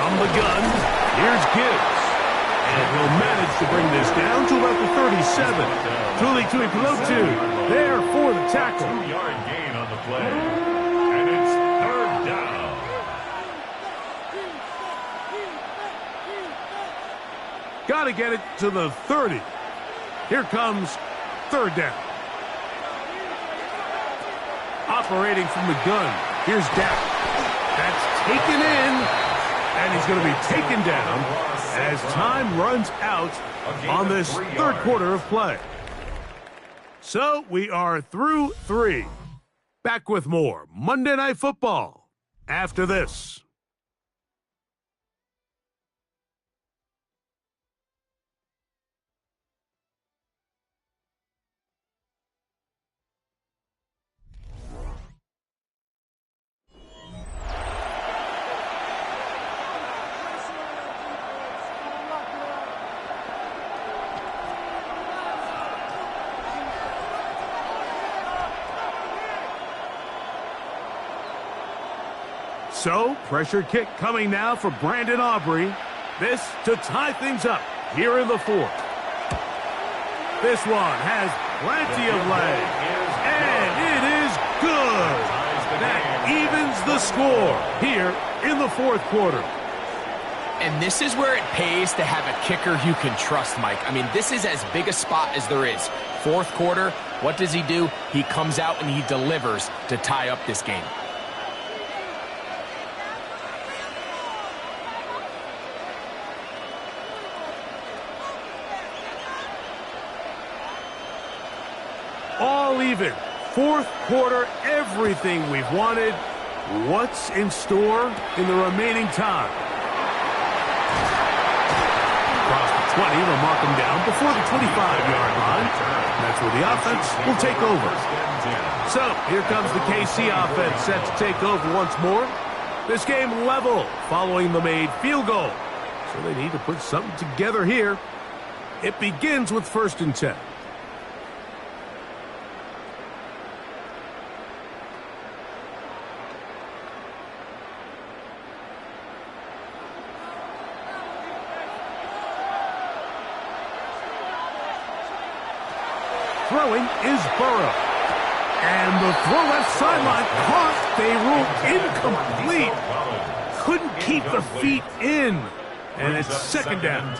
From the gun, here's Gibbs. And he'll manage to bring this down to about the 37. Tuli Tuipulotu there for the tackle. 2-yard gain on the play. And it's 3rd down. Got to get it to the 30. Here comes 3rd down. Operating from the gun, here's Dak. That's taken in. And he's going to be taken down as time runs out on this 3rd quarter of play. So we are through 3. Back with more Monday Night Football after this. So, pressure kick coming now for Brandon Aubrey. This to tie things up here in the 4th. This one has plenty of leg. And it is good. That evens the score here in the 4th quarter. And this is where it pays to have a kicker you can trust, Mike. I mean, this is as big a spot as there is. 4th quarter, what does he do? He comes out and he delivers to tie up this game. All even. 4th quarter, everything we've wanted. What's in store in the remaining time? Across the 20, they'll mark him down before the 25-yard line. That's where the offense will take over. So, here comes the KC offense set to take over once more. This game level following the made field goal. So they need to put something together here. It begins with 1st and 10. Throwing is Burrow. And the throw left sideline caught. They ruled incomplete. Couldn't keep the feet in. And it's 2nd down.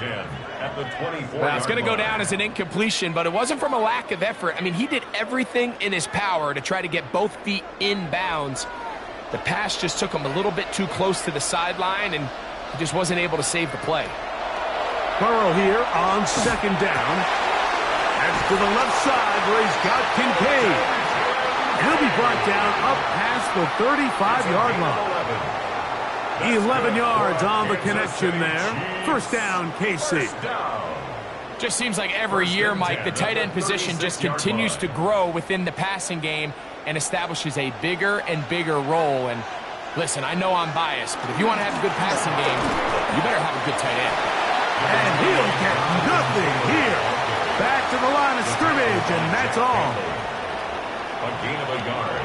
Well, it's going to go down as an incompletion, but it wasn't from a lack of effort. I mean, he did everything in his power to try to get both feet in bounds. The pass just took him a little bit too close to the sideline, and he just wasn't able to save the play. Burrow here on 2nd down. That's to the left side where he's got Kincaid. He'll be brought down up past the 35-yard line. 11 yards on the connection there. 1st down, KC. Just seems like every year, Mike, the tight end position just continues to grow within the passing game and establishes a bigger and bigger role. And Listen, I know I'm biased, but if you want to have a good passing game, you better have a good tight end. And he'll get nothing here. Back to the line of scrimmage, and that's all. A gain of a yard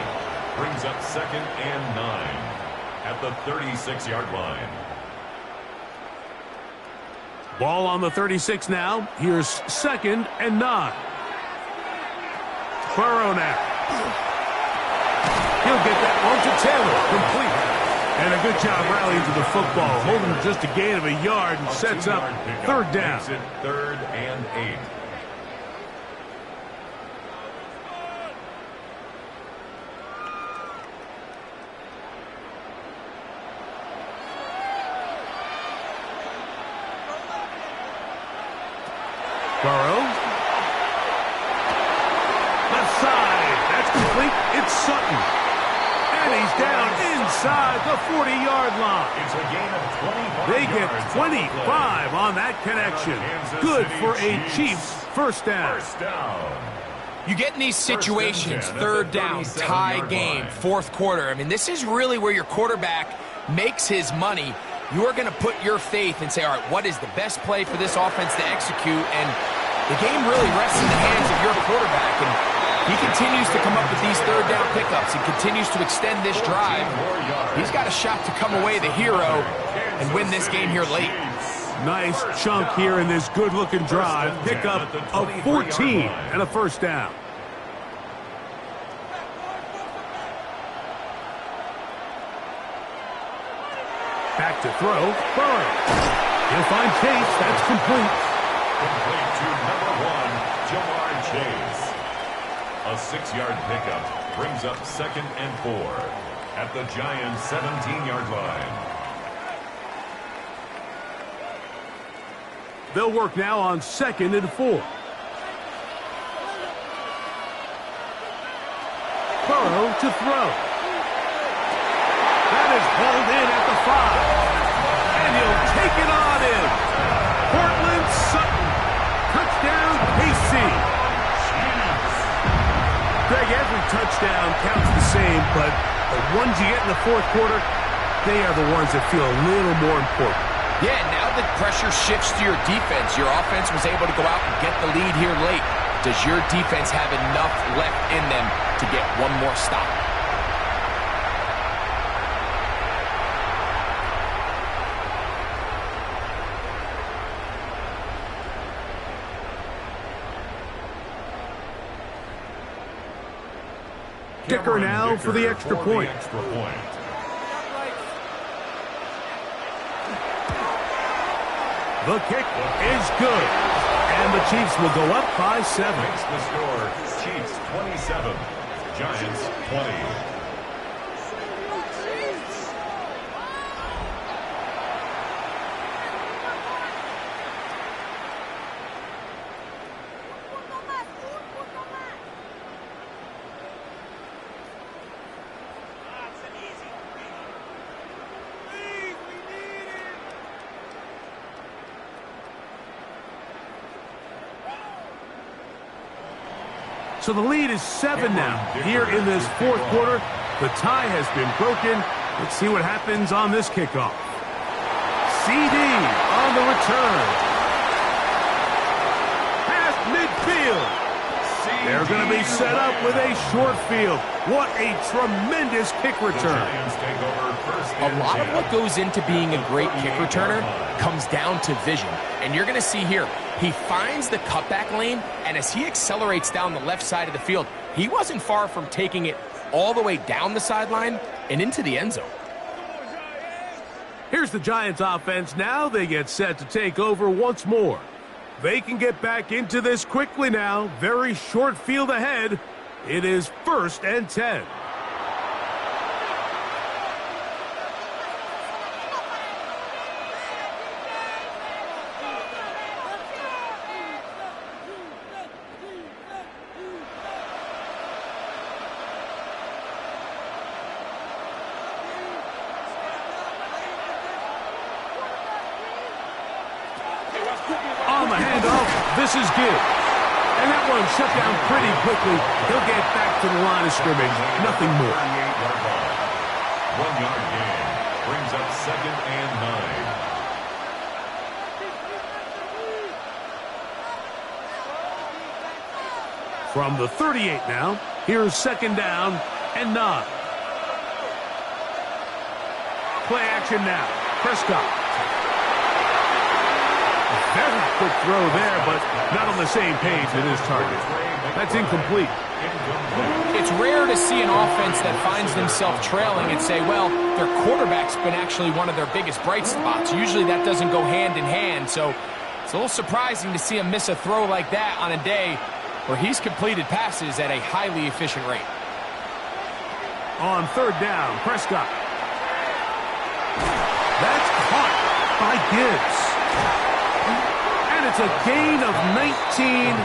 brings up 2nd and 9 at the 36-yard line. Ball on the 36 now. Here's 2nd and 9. Burrow now. He'll get that one to Taylor. Complete. And a good job rallying to the football. Holding just a gain of a yard and sets up 3rd down. Makes it 3rd and 8. Burrow. Left side. That's complete. It's Sutton. And he's down inside the 40-yard line. It's a gain of 25 They get yards 25 on that connection. Good for a Chiefs first down. First down. You get in these situations, 3rd down, tie game, 4th quarter. I mean, this is really where your quarterback makes his money. You are going to put your faith and say, all right, what is the best play for this offense to execute? And the game really rests in the hands of your quarterback. And he continues to come up with these 3rd down pickups and continues to extend this drive. He's got a shot to come away the hero and win this game here late. Nice chunk here in this good-looking drive. Pickup of 14 and a first down. Back to throw. Burrow. He'll find Chase. That's complete. Complete to number 1, Jamar Chase. A 6-yard pickup brings up 2nd and 4 at the Giants' 17-yard line. They'll work now on 2nd and 4. Burrow to throw. That is hauled in at the 5. And he'll take it on in. Cortland Sutton. Touchdown, KC. Greg, every touchdown counts the same, but the ones you get in the 4th quarter, they are the ones that feel a little more important. Yeah, now the pressure shifts to your defense. Your offense was able to go out and get the lead here late. Does your defense have enough left in them to get one more stop? Kicker now for the extra point. The kick is good. And the Chiefs will go up by 7. Makes the score Chiefs 27, Giants 20. So the lead is 7 now. Here in this 4th quarter, the tie has been broken. Let's see what happens on this kickoff. CD on the return. Past midfield. They're going to be set up with a short field. What a tremendous kick return. A lot of what goes into being a great kick returner comes down to vision. And you're going to see here, he finds the cutback lane, and as he accelerates down the left side of the field, he wasn't far from taking it all the way down the sideline and into the end zone. Here's the Giants offense now. They get set to take over once more. They can get back into this quickly now. Very short field ahead. It is 1st and 10. On the handoff, this is good. And that one shut down pretty quickly. He'll get back to the line of scrimmage. Nothing more. 1 yard gain. up second and 9. From the 38 now, here's second down and 9. Play action now. Prescott. A very quick throw there, but not on the same page with his target. That's incomplete. It's rare to see an offense that finds themselves trailing and say, well, their quarterback's been actually one of their biggest bright spots. Usually that doesn't go hand in hand, so it's a little surprising to see him miss a throw like that on a day where he's completed passes at a highly efficient rate. On third down, Prescott. That's caught by Gibbs. And it's a gain of 19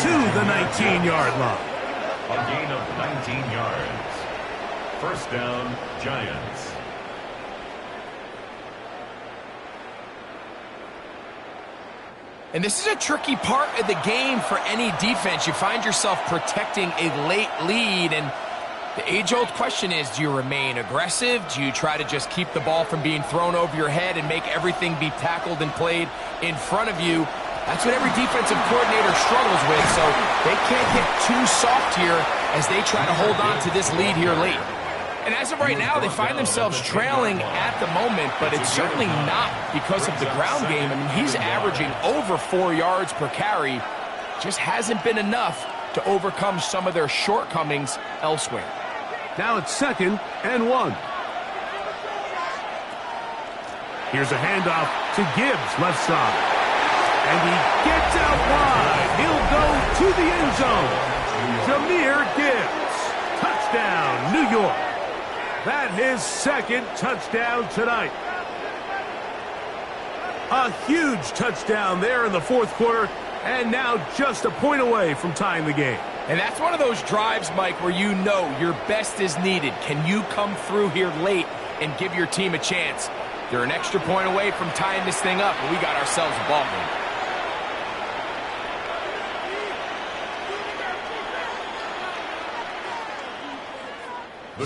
to the 19-yard line. A gain of 19 yards. First down, Giants. And this is a tricky part of the game for any defense. You find yourself protecting a late lead, and the age-old question is, do you remain aggressive? Do you try to just keep the ball from being thrown over your head and make everything be tackled and played in front of you? That's what every defensive coordinator struggles with, so they can't get too soft here as they try to hold on to this lead here late. And as of right now, they find themselves trailing at the moment, but it's certainly not because of the ground game. I mean, he's averaging over 4 yards per carry. Just hasn't been enough to overcome some of their shortcomings elsewhere. Now it's second and 1. Here's a handoff to Gibbs, left side. And he gets out wide. He'll go to the end zone. Jahmyr Gibbs. Touchdown, New York. That's his second touchdown tonight. A huge touchdown there in the fourth quarter, and now just a point away from tying the game. And that's one of those drives, Mike, where you know your best is needed. Can you come through here late and give your team a chance? They're an extra point away from tying this thing up, and we got ourselves a ball game.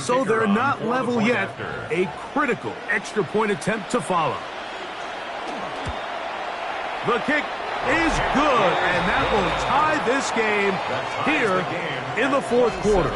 So they're not level yet. A critical extra point attempt to follow. The kick is good, and that will tie this game here in the fourth quarter.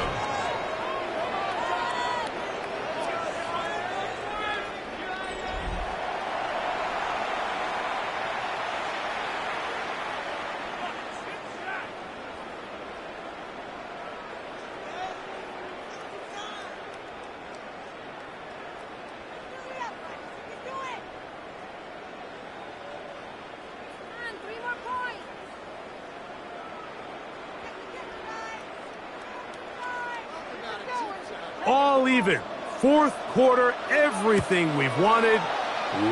All even. Fourth quarter, everything we've wanted.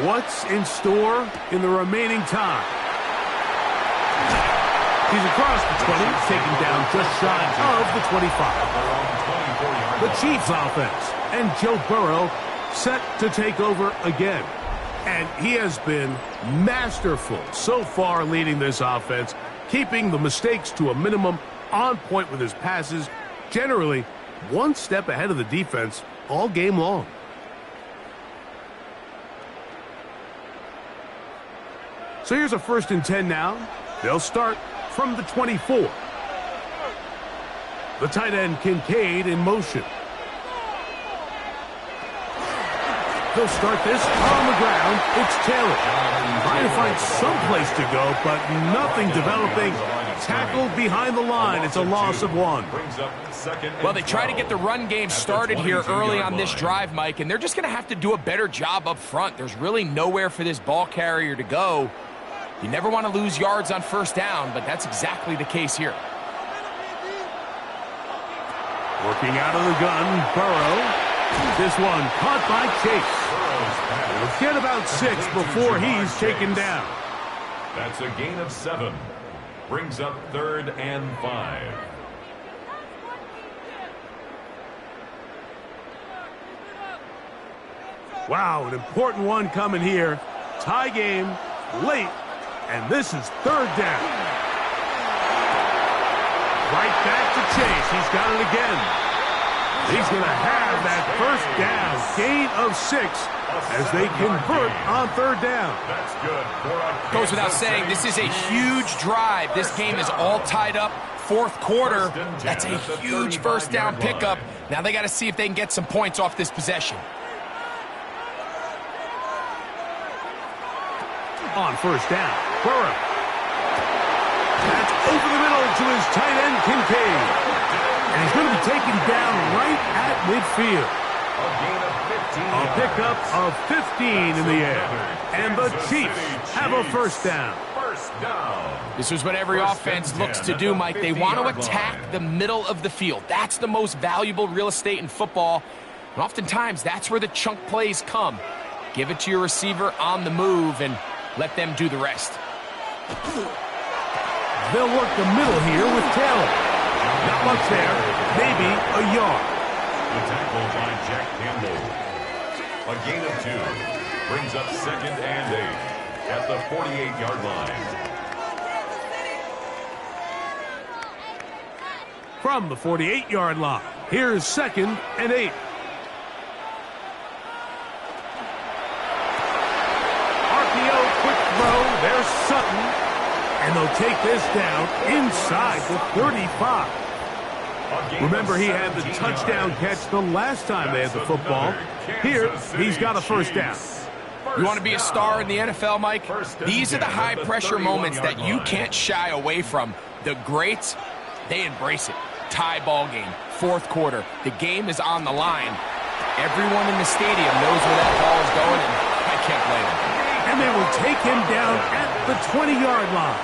What's in store in the remaining time? He's across the 20, taken down just shy of the 25. The Chiefs offense, and Joe Burrow set to take over again. And he has been masterful so far leading this offense, keeping the mistakes to a minimum, on point with his passes, generally one step ahead of the defense all game long. So here's a 1st and 10 now. They'll start from the 24. The tight end Kincaid in motion. They'll start this on the ground. It's Taylor. Trying to find some place to go, but nothing developing. Tackled behind the line. It's a loss of 1. Well, they try to get the run game started here early on this drive, Mike, and they're just going to have to do a better job up front. There's really nowhere for this ball carrier to go. You never want to lose yards on first down, but that's exactly the case here. Working out of the gun, Burrow. This one caught by Chase. He'll get about 6 before he's taken down. That's a gain of 7. Brings up 3rd and 5. Wow, an important one coming here. Tie game, late, and this is 3rd down. Right back to Chase. He's got it again. He's going to have that 1st down. Gain of 6 as they convert on third down. That's good for a Goes without saying, this is a huge drive. This game is all tied up. Fourth quarter, that's a huge first down pickup. Now they got to see if they can get some points off this possession. On first down, Burrow. That's over the middle to his tight end, Kincaid. And he's going to be taken down right at midfield. A pickup of 15 in the air. And the Chiefs have a first down. This is what every offense looks to do, Mike. They want to attack the middle of the field. That's the most valuable real estate in football. And oftentimes, that's where the chunk plays come. Give it to your receiver on the move and let them do the rest. They'll work the middle here with Taylor. Not much there, maybe a yard. The tackle by Jack Campbell. A gain of 2 brings up 2nd and 8 at the 48-yard line. From the 48-yard line, here's 2nd and 8. RPO, quick throw, there's Sutton. And they'll take this down inside the 35. Remember, he had the touchdown catch the last time they had the football. Here, he's got a first down. You want to be a star in the NFL, Mike? These are the high-pressure moments that you can't shy away from. The greats, they embrace it. Tie ball game, fourth quarter. The game is on the line. Everyone in the stadium knows where that ball is going, and I can't blame them. And they will take him down at the 20-yard line.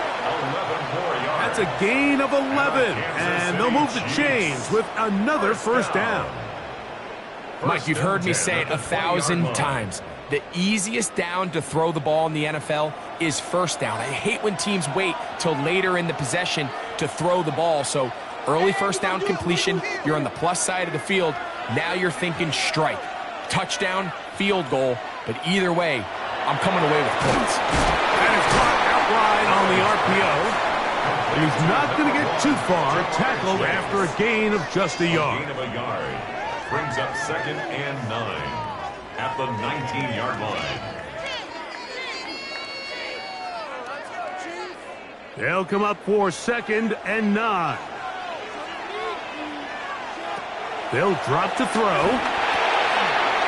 That's a gain of 11, and they'll move the chains with another first down. Mike, you've heard me say it 1,000 times. The easiest down to throw the ball in the NFL is first down. I hate when teams wait till later in the possession to throw the ball. So early first down completion, you're on the plus side of the field. Now you're thinking strike. Touchdown, field goal. But either way, I'm coming away with points. And it's caught outright on the RPO. And he's not going to get too far, tackled after a gain of just a yard. Gain of a yard brings up 2nd and 9 at the 19-yard line. They'll come up for 2nd and 9. They'll drop to throw.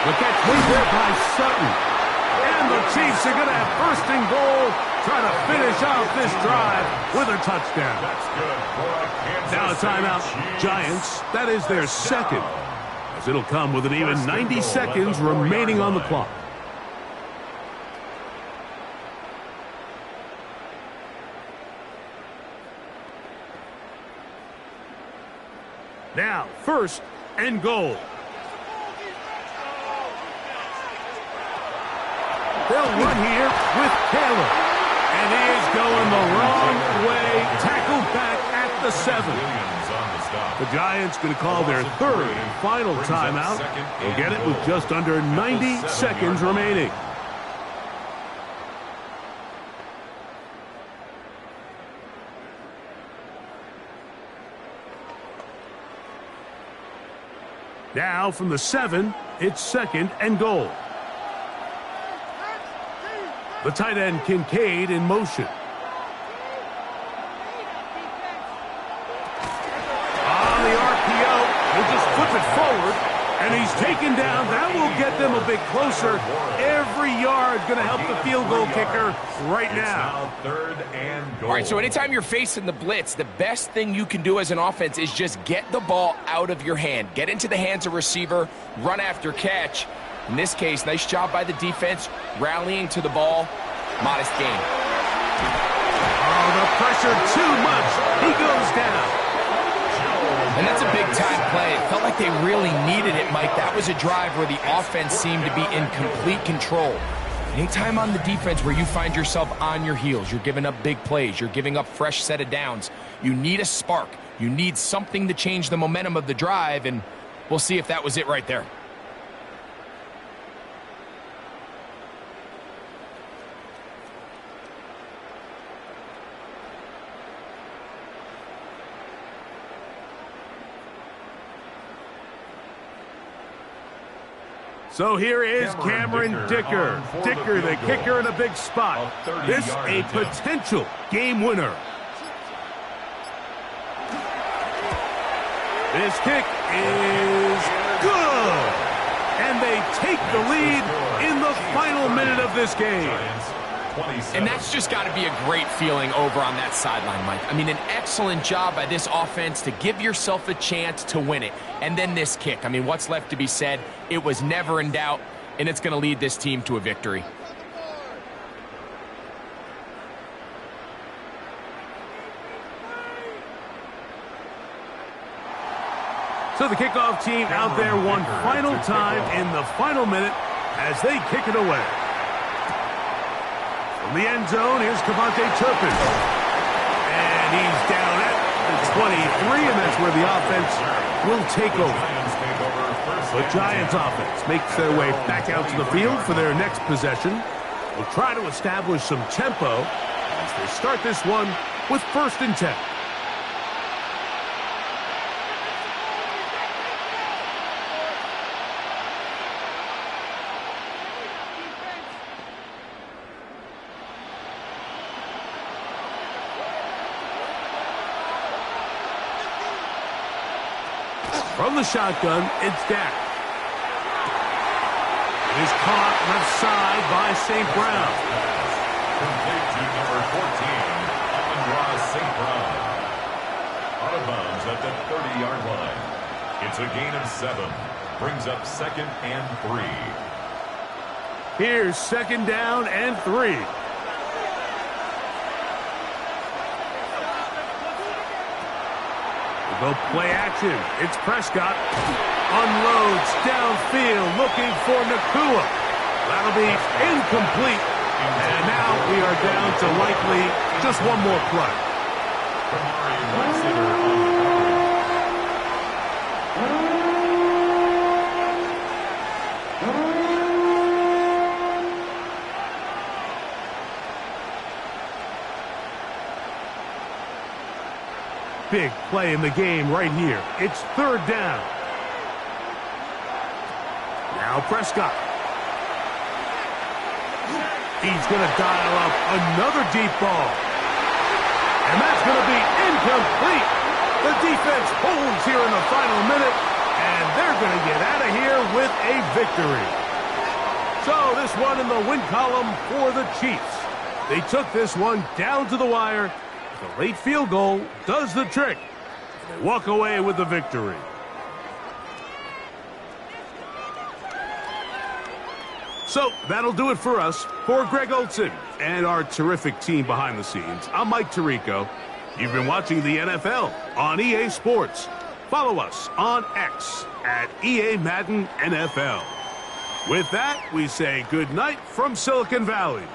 The catch made there by Sutton. And the Chiefs are going to have first and goal, try to finish off this drive with a touchdown. Now a timeout, Giants. That is their second, as it'll come with an even 90 seconds remaining on the clock. Now, first and goal. They'll run here with Taylor. And he is going the wrong way. Tackled back at the 7. The Giants going to call their third and final timeout. They'll get it with just under 90 seconds remaining. Now from the 7, it's 2nd and goal. The tight end, Kincaid, in motion. On the RPO, he'll just flip it forward, and he's taken down. That will get them a bit closer. Every yard going to help the field goal kicker right now. 3rd and goal. All right, so anytime you're facing the blitz, the best thing you can do as an offense is just get the ball out of your hand. Get into the hands of receiver, run after catch. In this case, nice job by the defense, rallying to the ball. Modest gain. Oh, the pressure too much. He goes down. And that's a big-time play. It felt like they really needed it, Mike. That was a drive where the offense seemed to be in complete control. Anytime on the defense where you find yourself on your heels, you're giving up big plays, you're giving up fresh set of downs, you need a spark. You need something to change the momentum of the drive, and we'll see if that was it right there. So here is Cameron Dicker. Dicker, the kicker, in a big spot. This a potential game winner. This kick is good. And they take the lead in the final minute of this game. And that's just got to be a great feeling over on that sideline, Mike. I mean, an excellent job by this offense to give yourself a chance to win it. And then this kick. I mean, what's left to be said? It was never in doubt, and it's going to lead this team to a victory. So the kickoff team out there one final time in the final minute as they kick it away. From the end zone, here's Cavante Turpin. And he's down at the 23, and that's where the offense will take over. The Giants offense makes their way back out to the field for their next possession. Will try to establish some tempo as they start this one with 1st and 10. From the shotgun, it's Dak. He's caught left side by St. Brown. Complete to number 14, Amon-Ra St. Brown. Out of bounds at the 30-yard line. It's a gain of 7. Brings up 2nd and 3. Here's 2nd down and 3. Go play action. It's Prescott. Unloads downfield looking for Nakua. That'll be incomplete. And now we are down to likely just one more play. Big play in the game right here. It's 3rd down. Now Prescott. He's going to dial up another deep ball. And that's going to be incomplete. The defense holds here in the final minute, and they're going to get out of here with a victory. So this one in the win column for the Chiefs. They took this one down to the wire. The late field goal does the trick. They walk away with the victory. So that'll do it for us. For Greg Olson and our terrific team behind the scenes, I'm Mike Tirico. You've been watching the NFL on EA Sports. Follow us on X at EA Madden NFL. With that, we say good night from Silicon Valley.